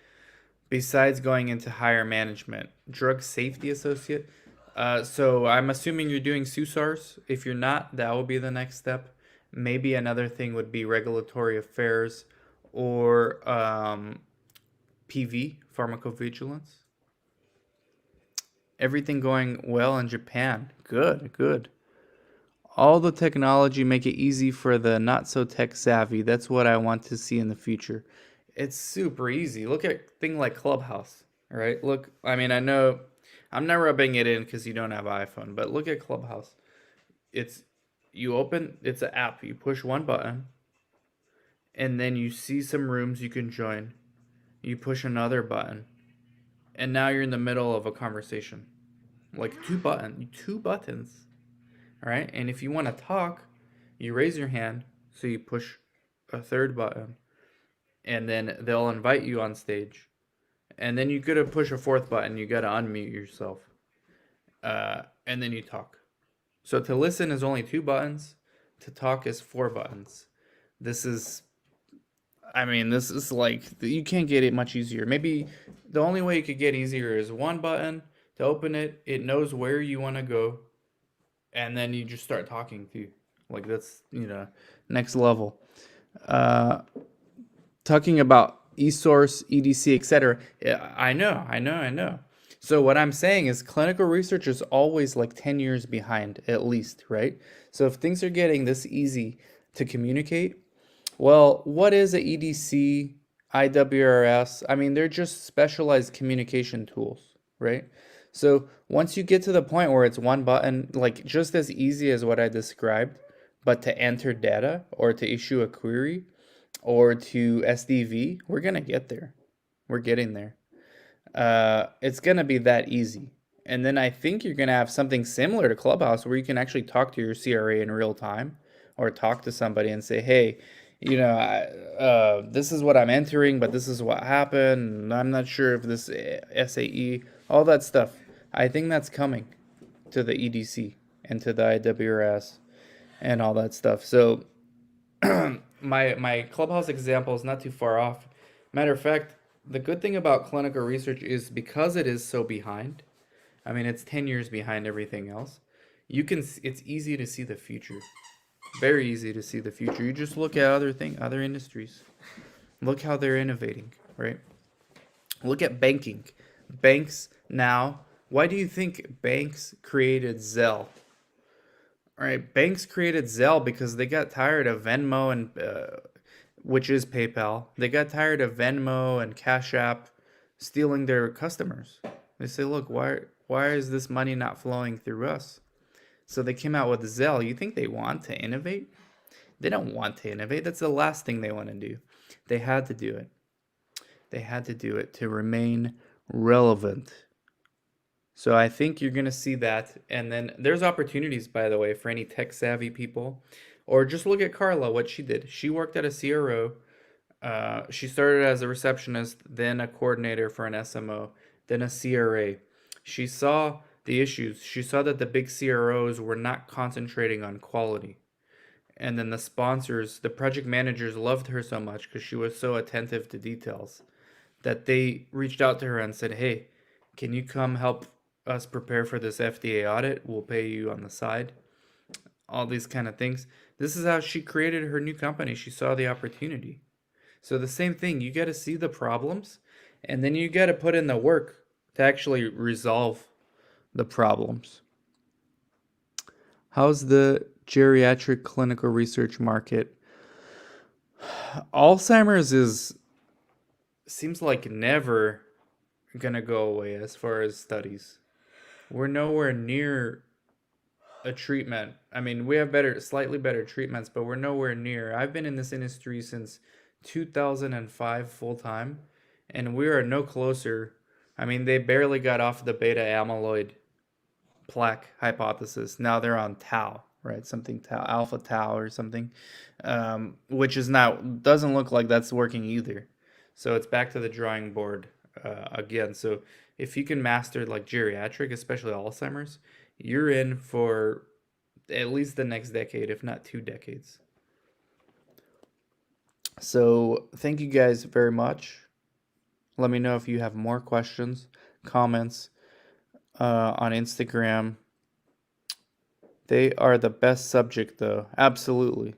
besides going into higher management? Drug safety associate? So I'm assuming you're doing SUSARs. If you're not, that will be the next step. Maybe another thing would be regulatory affairs or PV, pharmacovigilance. Everything going well in Japan. Good, good. All the technology make it easy for the not so tech savvy. That's what I want to see in the future. It's super easy. Look at thing like Clubhouse, right? Look, I mean, I know I'm not rubbing it in because you don't have iPhone, but look at Clubhouse. It's it's an app. You push one button, and then you see some rooms you can join. You push another button, and now you're in the middle of a conversation. Like two buttons. All right, and if you want to talk, you raise your hand, so you push a third button, and then they'll invite you on stage. And then you gotta push a fourth button, you gotta unmute yourself. And then you talk. So to listen is only two buttons, to talk is four buttons. This is, this is like, you can't get it much easier. Maybe the only way you could get easier is one button to open it, it knows where you wanna go, and then you just start talking too. Like that's, next level. Talking about eSource, EDC, etc. Yeah, I know. So what I'm saying is clinical research is always like 10 years behind at least, right? So if things are getting this easy to communicate, well, what is a EDC, IWRS? I mean, they're just specialized communication tools, right? So once you get to the point where it's one button, like just as easy as what I described, but to enter data or to issue a query or to SDV, we're going to get there. We're getting there. It's going to be that easy. And then I think you're going to have something similar to Clubhouse where you can actually talk to your CRA in real time or talk to somebody and say, hey, this is what I'm entering, but this is what happened. I'm not sure if this SAE, all that stuff. I think that's coming to the EDC and to the IWRS and all that stuff. So my Clubhouse example is not too far off. Matter of fact, the good thing about clinical research is because it is so behind. I mean, it's 10 years behind everything else. It's easy to see the future. Very easy to see the future. You just look at other industries. Look how they're innovating, right? Look at banking. Banks now, why do you think banks created Zelle? All right, banks created Zelle because they got tired of Venmo and which is PayPal. They got tired of Venmo and Cash App stealing their customers. They say, look, why is this money not flowing through us? So they came out with Zelle. You think they want to innovate? They don't want to innovate. That's the last thing they want to do. They had to do it. They had to do it to remain relevant. So I think you're going to see that. And then there's opportunities, by the way, for any tech savvy people. Or just look at Carla, what she did. She worked at a CRO. She started as a receptionist, then a coordinator for an SMO, then a CRA. She saw the issues. She saw that the big CROs were not concentrating on quality. And then the sponsors, the project managers loved her so much because she was so attentive to details that they reached out to her and said, hey, can you come help us prepare for this FDA audit? We'll pay you on the side. All these kind of things. This is how she created her new company. She saw the opportunity. So the same thing, you got to see the problems and then you got to put in the work to actually resolve the problems. How's the geriatric clinical research market? Alzheimer's seems like never gonna go away as far as studies. We're nowhere near a treatment. I mean, we have slightly better treatments, but we're nowhere near. I've been in this industry since 2005 full time, and we are no closer I mean, they barely got off the beta amyloid plaque hypothesis. Now they're on tau, right? Something tau, alpha tau or something, which is not, doesn't look like that's working either. So it's back to the drawing board again. So if you can master like geriatric, especially Alzheimer's, you're in for at least the next decade, if not 2 decades. So thank you guys very much. Let me know if you have more questions, comments on Instagram. They are the best subject, though. Absolutely.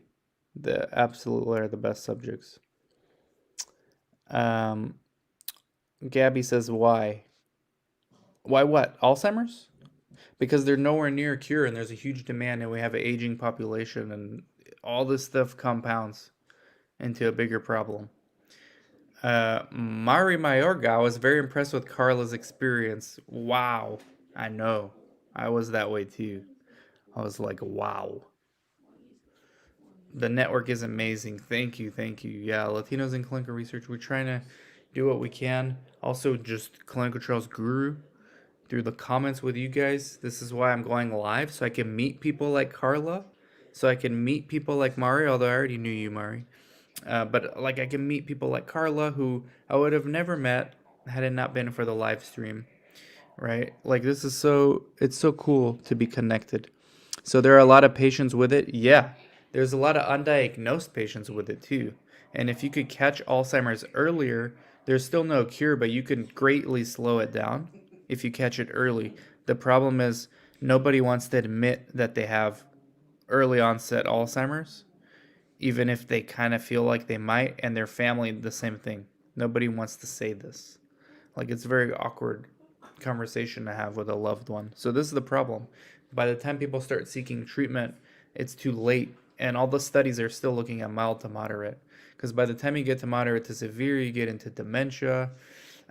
They absolutely are the best subjects. Gabby says, why? Why what? Alzheimer's? Because they're nowhere near a cure and there's a huge demand and we have an aging population and all this stuff compounds into a bigger problem. Mari Mayorga, I was very impressed with Carla's experience. Wow. I know. I was that way too. I was like, wow. The network is amazing. Thank you. Thank you. Yeah, Latinos in clinical research, we're trying to do what we can. Also, just Clinical Trials Guru through the comments with you guys. This is why I'm going live, so I can meet people like Carla, so I can meet people like Mari, although I already knew you, Mari. But like I can meet people like Carla who I would have never met had it not been for the live stream, right? Like this is it's so cool to be connected. So there are a lot of patients with it. Yeah, there's a lot of undiagnosed patients with it too. And if you could catch Alzheimer's earlier, there's still no cure, but you can greatly slow it down if you catch it early. The problem is nobody wants to admit that they have early onset Alzheimer's, even if they kind of feel like they might, and their family the same thing. Nobody wants to say this. Like it's a very awkward conversation to have with a loved one. So this is the problem. By the time people start seeking treatment, it's too late, and all the studies are still looking at mild to moderate. Because by the time you get to moderate to severe, you get into dementia.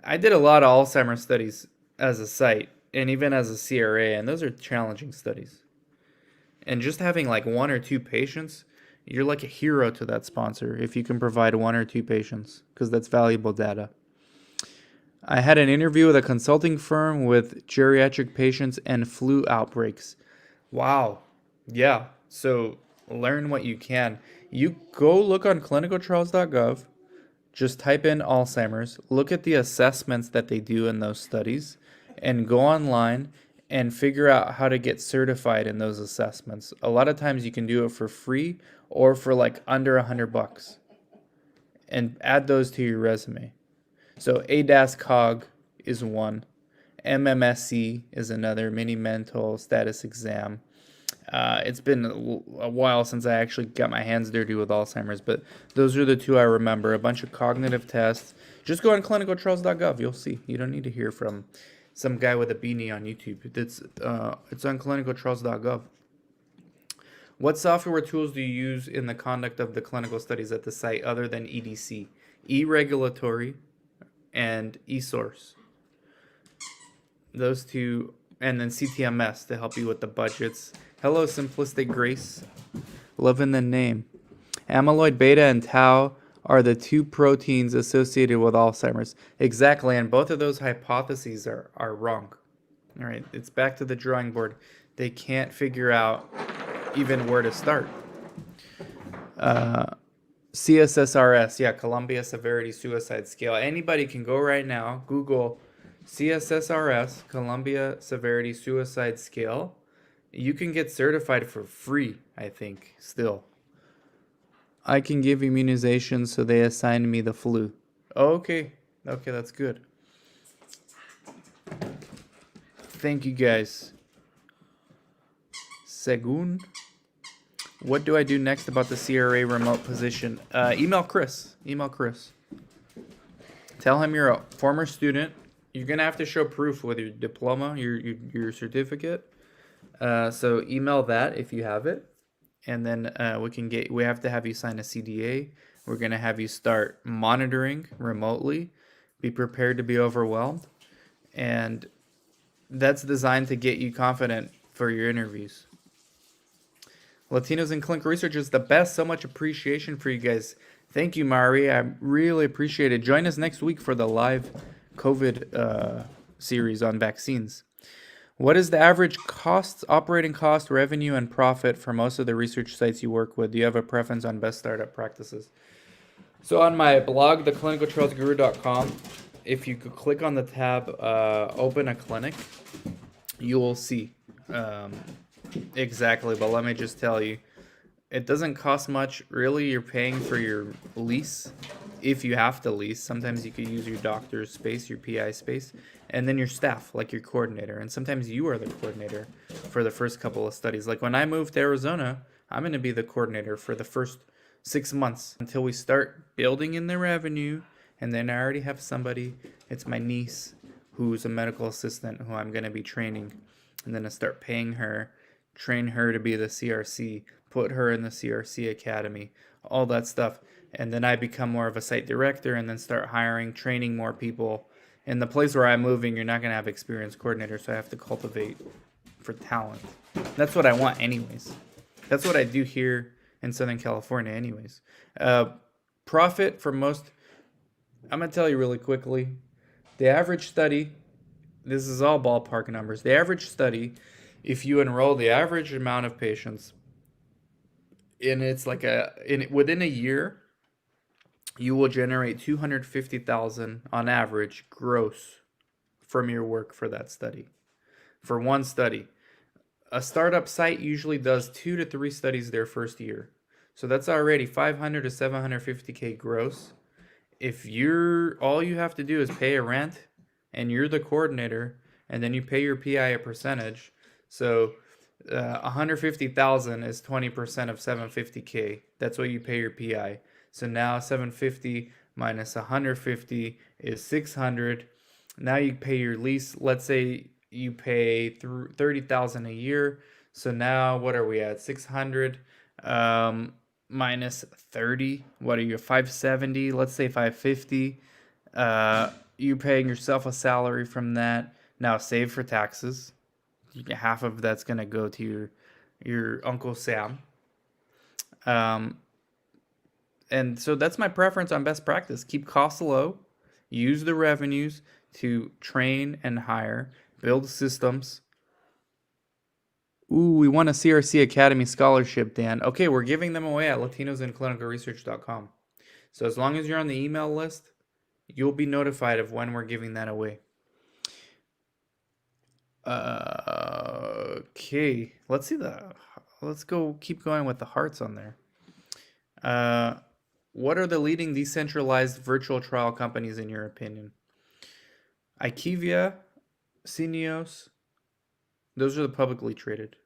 I did a lot of Alzheimer's studies as a site, and even as a CRA, and those are challenging studies. And just having like 1 or 2 patients, you're like a hero to that sponsor if you can provide 1 or 2 patients, because that's valuable data. I had an interview with a consulting firm with geriatric patients and flu outbreaks. Wow. Yeah. So learn what you can. You go look on clinicaltrials.gov, just type in Alzheimer's, look at the assessments that they do in those studies, and go online and figure out how to get certified in those assessments. A lot of times you can do it for free or for like under $100 and add those to your resume. So ADAS-COG is one. MMSE is another, mini mental status exam. It's been a while since I actually got my hands dirty with Alzheimer's, but those are the 2 I remember. A bunch of cognitive tests. Just go on clinicaltrials.gov. You'll see. You don't need to hear from some guy with a beanie on YouTube. It's on clinicaltrials.gov. What software tools do you use in the conduct of the clinical studies at the site other than EDC? eRegulatory and eSource. Those 2, and then CTMS to help you with the budgets. Hello, Simplistic Grace. Loving the name. Amyloid beta and tau are the 2 proteins associated with Alzheimer's. Exactly, and both of those hypotheses are wrong. All right, it's back to the drawing board. They can't figure out even where to start. CSSRS, yeah, Columbia Severity Suicide Scale. Anybody can go right now, Google CSSRS, Columbia Severity Suicide Scale. You can get certified for free, I think, still. I can give immunizations, so they assigned me the flu. Oh, okay. Okay, that's good. Thank you, guys. Segun. What do I do next about the CRA remote position? Email Chris. Email Chris. Tell him you're a former student. You're going to have to show proof with your diploma, your certificate. So email that if you have it. And then we have to have you sign a CDA. We're going to have you start monitoring remotely. Be prepared to be overwhelmed. And that's designed to get you confident for your interviews. Latinos in Clinical Research is the best. So much appreciation for you guys. Thank you, Mari. I really appreciate it. Join us next week for the live COVID series on vaccines. What is the average cost, operating cost, revenue, and profit for most of the research sites you work with? Do you have a preference on best startup practices? So on my blog, theclinicaltrialsguru.com, if you could click on the tab, open a clinic, you will see exactly. But let me just tell you, it doesn't cost much. Really, you're paying for your lease if you have to lease. Sometimes you could use your doctor's space, your PI space, and then your staff, like your coordinator. And sometimes you are the coordinator for the first couple of studies. Like when I moved to Arizona, I'm going to be the coordinator for the first 6 months until we start building in the revenue. And then I already have somebody. It's my niece who's a medical assistant who I'm going to be training. And then I start paying her, train her to be the CRC, put her in the CRC Academy, all that stuff. And then I become more of a site director and then start hiring, training more people. In the place where I'm moving, you're not going to have experienced coordinators, so I have to cultivate for talent. That's what I want anyways. That's what I do here in Southern California anyways. Profit for most, I'm going to tell you really quickly. The average study, this is all ballpark numbers. The average study, if you enroll the average amount of patients, and it's like within a year, you will generate 250,000 on average gross from your work for that study. For one study. A startup site usually does 2 to 3 studies their first year. So that's already 500 to 750K gross. If all you have to do is pay a rent and you're the coordinator and then you pay your PI a percentage. So 150,000 is 20% of 750K. That's what you pay your PI. So now 750 minus 150 is 600. Now you pay your lease. Let's say you pay 30,000 a year. So now what are we at? 600 minus 30. What are you? 570. Let's say 550. You're paying yourself a salary from that. Now save for taxes. Half of that's gonna go to your Uncle Sam. And so that's my preference on best practice. Keep costs low, use the revenues to train and hire, build systems. Ooh, we won a CRC Academy scholarship, Dan. Okay, we're giving them away at latinosinclinicalresearch.com. So as long as you're on the email list, you'll be notified of when we're giving that away. Okay, let's keep going with the hearts on there. What are the leading decentralized virtual trial companies in your opinion? IQVIA, Syneos, those are the publicly traded.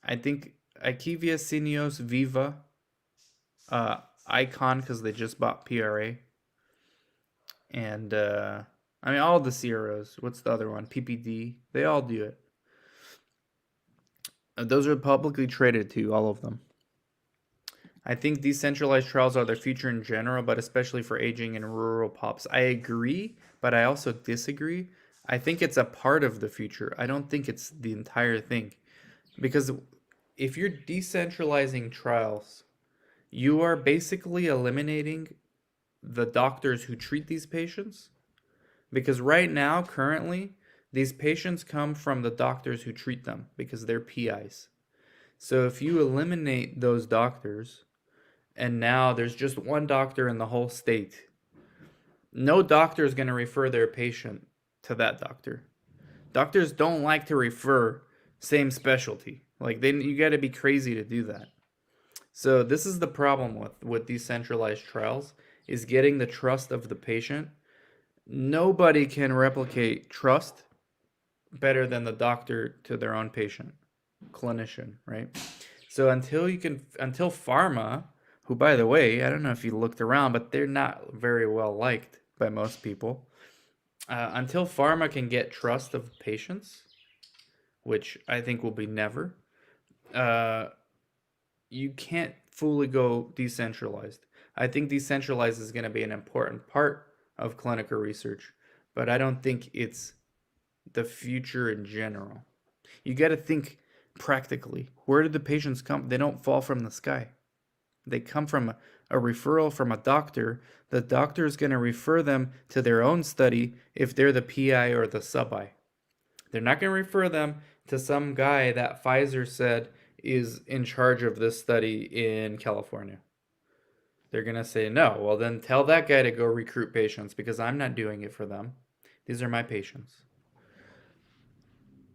I think IQVIA, Syneos, Viva, Icon because they just bought PRA, and all the CROs. What's the other one? PPD. They all do it. Those are publicly traded too, all of them. I think decentralized trials are the future in general, but especially for aging and rural pops. I agree, but I also disagree. I think it's a part of the future. I don't think it's the entire thing. Because if you're decentralizing trials, you are basically eliminating the doctors who treat these patients. Because right now, currently, these patients come from the doctors who treat them because they're PIs. So if you eliminate those doctors, and now there's just one doctor in the whole state, no doctor is going to refer their patient to that doctor. Doctors don't like to refer same specialty. You got to be crazy to do that. So this is the problem with decentralized trials, is getting the trust of the patient. Nobody can replicate trust better than the doctor to their own patient, clinician, right? So until pharma, who, by the way, I don't know if you looked around, but they're not very well liked by most people. Until pharma can get trust of patients, which I think will be never, you can't fully go decentralized. I think decentralized is going to be an important part of clinical research, but I don't think it's the future in general. You got to think practically. Where did the patients come? They don't fall from the sky. They come from a referral from a doctor. The doctor is going to refer them to their own study if they're the PI or the sub-I. They're not going to refer them to some guy that Pfizer said is in charge of this study in California. They're going to say, no, well, then tell that guy to go recruit patients because I'm not doing it for them. These are my patients.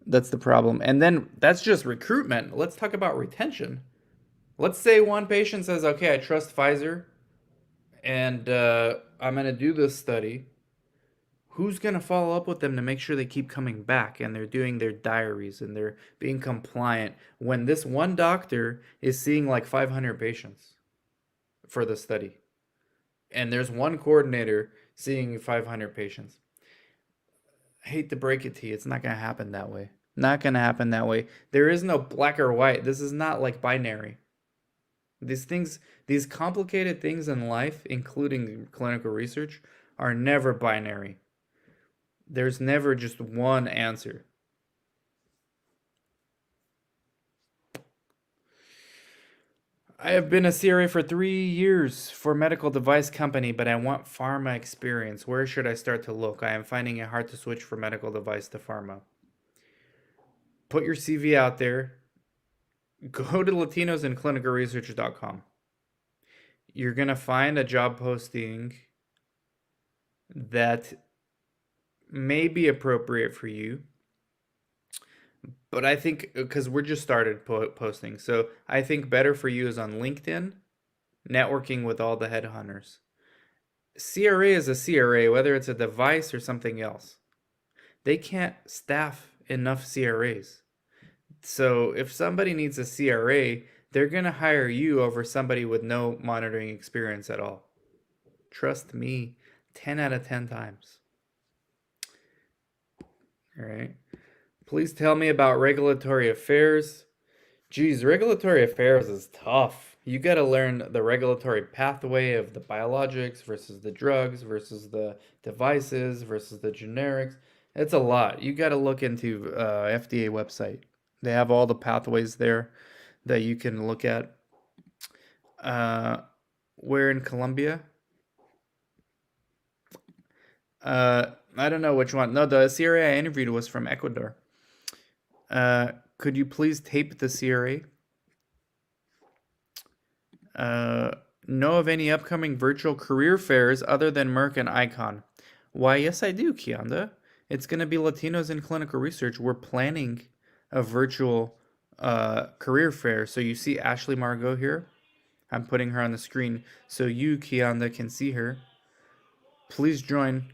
That's the problem. And then that's just recruitment. Let's talk about retention. Let's say one patient says, okay, I trust Pfizer and I'm going to do this study. Who's going to follow up with them to make sure they keep coming back and they're doing their diaries and they're being compliant when this one doctor is seeing like 500 patients for the study? And there's one coordinator seeing 500 patients. I hate to break it to you, it's not going to happen that way. Not going to happen that way. There is no black or white. This is not like binary. These things, these complicated things in life, including clinical research, are never binary. There's never just one answer. I have been a CRA for 3 years for a medical device company, but I want pharma experience. Where should I start to look? I am finding it hard to switch from medical device to pharma. Put your CV out there. Go to latinosinClinicalResearch.com. You're going to find a job posting that may be appropriate for you. But I think, because we're just started posting, so I think better for you is on LinkedIn, networking with all the headhunters. CRA is a CRA, whether it's a device or something else. They can't staff enough CRAs. So if somebody needs a CRA, they're going to hire you over somebody with no monitoring experience at all. Trust me, 10 out of 10 times. All right. Please tell me about regulatory affairs. Geez, regulatory affairs is tough. You got to learn the regulatory pathway of the biologics versus the drugs versus the devices versus the generics. It's a lot. You got to look into FDA website. They have all the pathways there that you can look at. Where in Colombia? I don't know which one. No, the CRA I interviewed was from Ecuador. Could you please tape the CRA? Know of any upcoming virtual career fairs other than Merck and Icon? Why, yes, I do, Kianda. It's going to be Latinos in Clinical Research. We're planning a virtual career fair. So you see Ashley Margot here. I'm putting her on the screen so you, Kianda, can see her. Please join.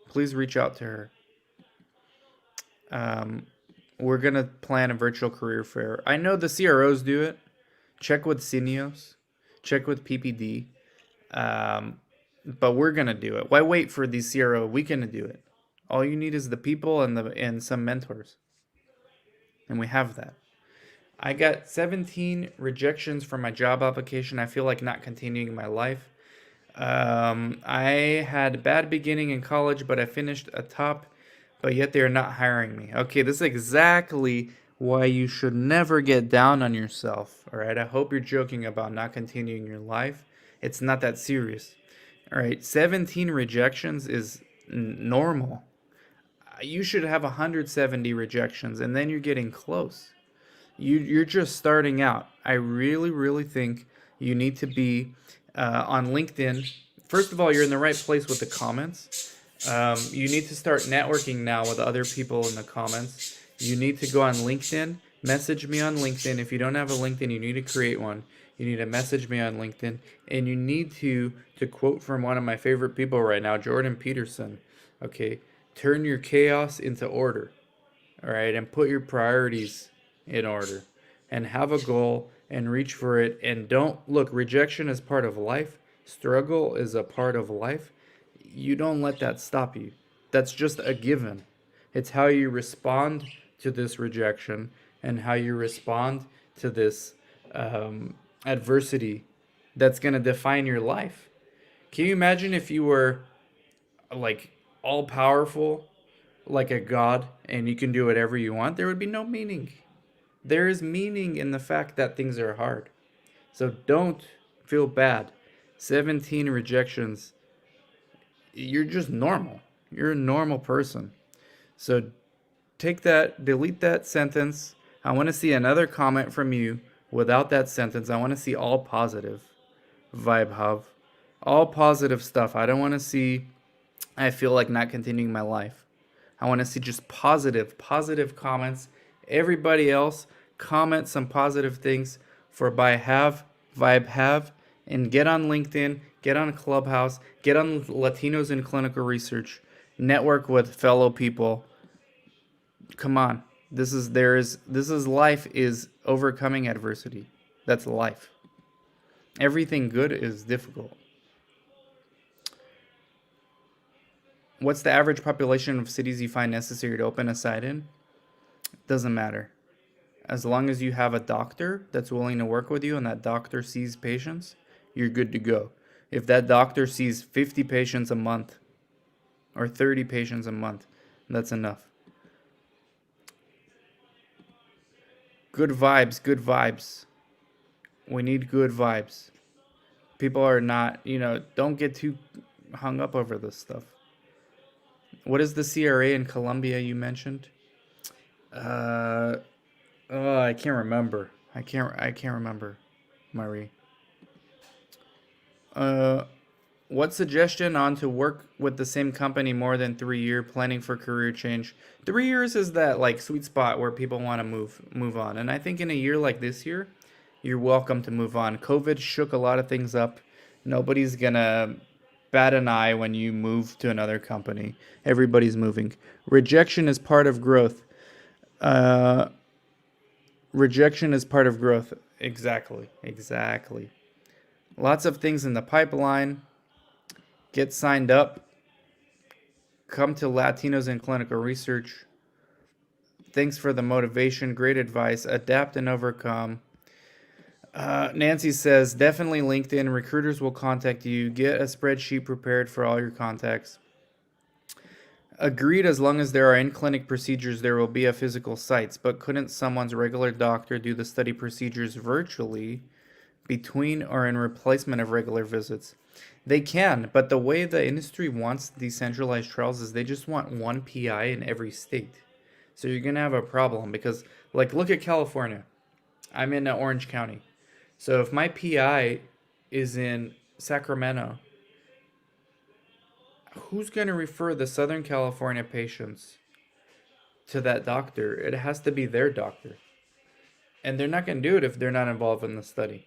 Please reach out to her. We're going to plan a virtual career fair. I know the CROs do it. Check with Cineos. Check with PPD. But we're going to do it. Why wait for the CRO? We're going to do it. All you need is the people and some mentors. And we have that. I got 17 rejections from my job application. I feel like not continuing my life. I had a bad beginning in college, but I finished atop, but yet they're not hiring me. Okay, this is exactly why you should never get down on yourself. All right, I hope you're joking about not continuing your life. It's not that serious. All right, 17 rejections is normal. You should have 170 rejections, and then you're getting close. You're just starting out. I really, really think you need to be on LinkedIn. First of all, you're in the right place with the comments. You need to start networking now with other people in the comments. You need to go on LinkedIn. Message me on LinkedIn. If you don't have a LinkedIn, you need to create one. You need to message me on LinkedIn. And you need to quote from one of my favorite people right now, Jordan Peterson. Okay, turn your chaos into order. All right, and put your priorities in order. And have a goal and reach for it. And don't look, rejection is part of life. Struggle is a part of life. You don't let that stop you. That's just a given. It's how you respond to this rejection and how you respond to this adversity that's going to define your life. Can you imagine if you were like all powerful, like a god, and you can do whatever you want? There would be no meaning. There is meaning in the fact that things are hard. So don't feel bad. 17 rejections. You're just normal. You're a normal person. So take that, delete that sentence. I want to see another comment from you without that sentence. I want to see all positive vibe have. All positive stuff. I don't want to see I feel like not continuing my life. I want to see just positive comments. Everybody else comment some positive things for by have, vibe have, and get on LinkedIn, get on Clubhouse, get on Latinos in Clinical Research, network with fellow people. Come on. This is life is overcoming adversity. That's life. Everything good is difficult. What's the average population of cities you find necessary to open a site in? Doesn't matter. As long as you have a doctor that's willing to work with you and that doctor sees patients, you're good to go. If that doctor sees 50 patients a month or 30 patients a month, that's enough. Good vibes, good vibes. We need good vibes. People are not, don't get too hung up over this stuff. What is the CRA in Colombia you mentioned? I can't remember. I can't remember, Marie. What suggestion on to work with the same company more than 3 year planning for career change? 3 years is that like sweet spot where people want to move on. And I think in a year like this year, you're welcome to move on. COVID shook a lot of things up. Nobody's gonna bat an eye when you move to another company. Everybody's moving. Rejection is part of growth. Rejection is part of growth. Exactly. Lots of things in the pipeline. Get signed up. Come to Latinos in Clinical Research. Thanks for the motivation. Great advice. Adapt and overcome. Nancy says, definitely LinkedIn. Recruiters will contact you. Get a spreadsheet prepared for all your contacts. Agreed, as long as there are in-clinic procedures, there will be a physical sites, but couldn't someone's regular doctor do the study procedures virtually between or in replacement of regular visits? They can, but the way the industry wants decentralized trials is they just want one PI in every state. So you're going to have a problem because, like, look at California. I'm in Orange County. So if my PI is in Sacramento, who's going to refer the Southern California patients to that doctor? It has to be their doctor. And they're not going to do it if they're not involved in the study.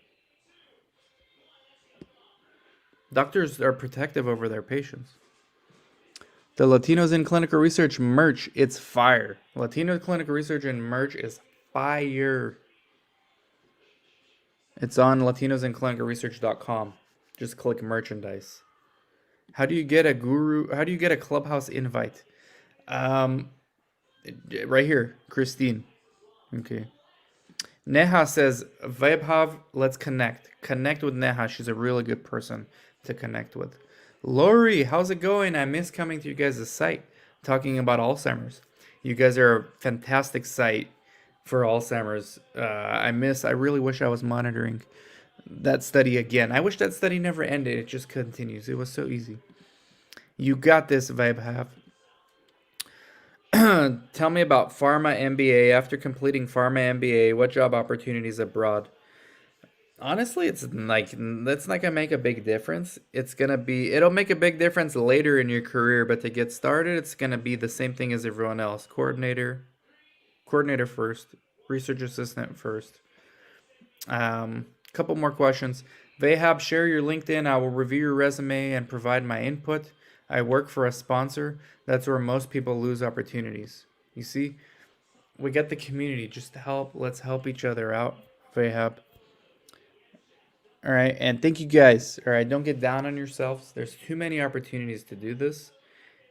Doctors are protective over their patients. The Latinos in Clinical Research merch, it's fire. Latino Clinical Research and merch is fire. It's on latinosinclinicalresearch.com. Just click merchandise. How do you get a Clubhouse invite? Right here, Christine. Okay. Neha says, Vaibhav, let's connect. Connect with Neha. She's a really good person to connect with. Lori, how's it going? I miss coming to you guys' site talking about Alzheimer's. You guys are a fantastic site for Alzheimer's. I really wish I was monitoring that study again. I wish that study never ended. It just continues. It was so easy. You got this, Vaibhav. Tell me about Pharma MBA. After completing Pharma MBA, what job opportunities abroad? Honestly, it's like that's not gonna make a big difference. It'll make a big difference later in your career, but to get started, it's gonna be the same thing as everyone else. Coordinator first, research assistant first. Couple more questions. Vahab, share your LinkedIn. I will review your resume and provide my input. I work for a sponsor. That's where most people lose opportunities. You see, we got the community just to help. Let's help each other out, Vahab. All right, and thank you guys. All right, don't get down on yourselves. There's too many opportunities to do this.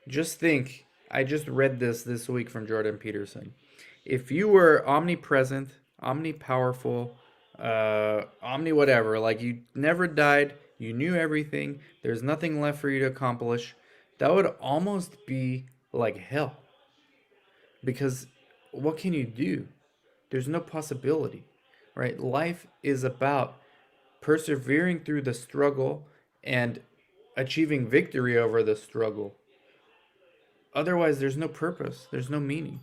Just think, I just read this week from Jordan Peterson. If you were omnipresent, omnipowerful, omni whatever, like you never died, you knew everything, there's nothing left for you to accomplish, that would almost be like hell. Because what can you do? There's no possibility, right? Life is about persevering through the struggle and achieving victory over the struggle. Otherwise, there's no purpose, there's no meaning.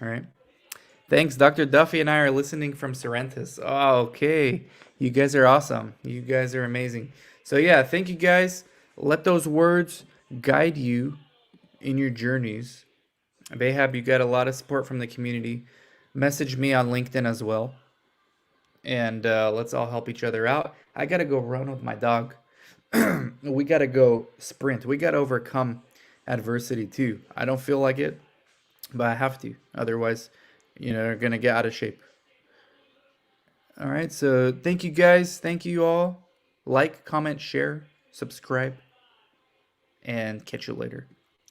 All right. Thanks. Dr. Duffy and I are listening from Sorrentis. Oh, okay. You guys are awesome. You guys are amazing. So, yeah, thank you guys. Let those words guide you in your journeys. Bahab, you got a lot of support from the community. Message me on LinkedIn as well. And let's all help each other out. I got to go run with my dog. We got to go sprint. We got to overcome adversity too. I don't feel like it, but I have to. Otherwise, they're going to get out of shape. All right. So thank you guys. Thank you all. Like, comment, share, subscribe, and catch you later.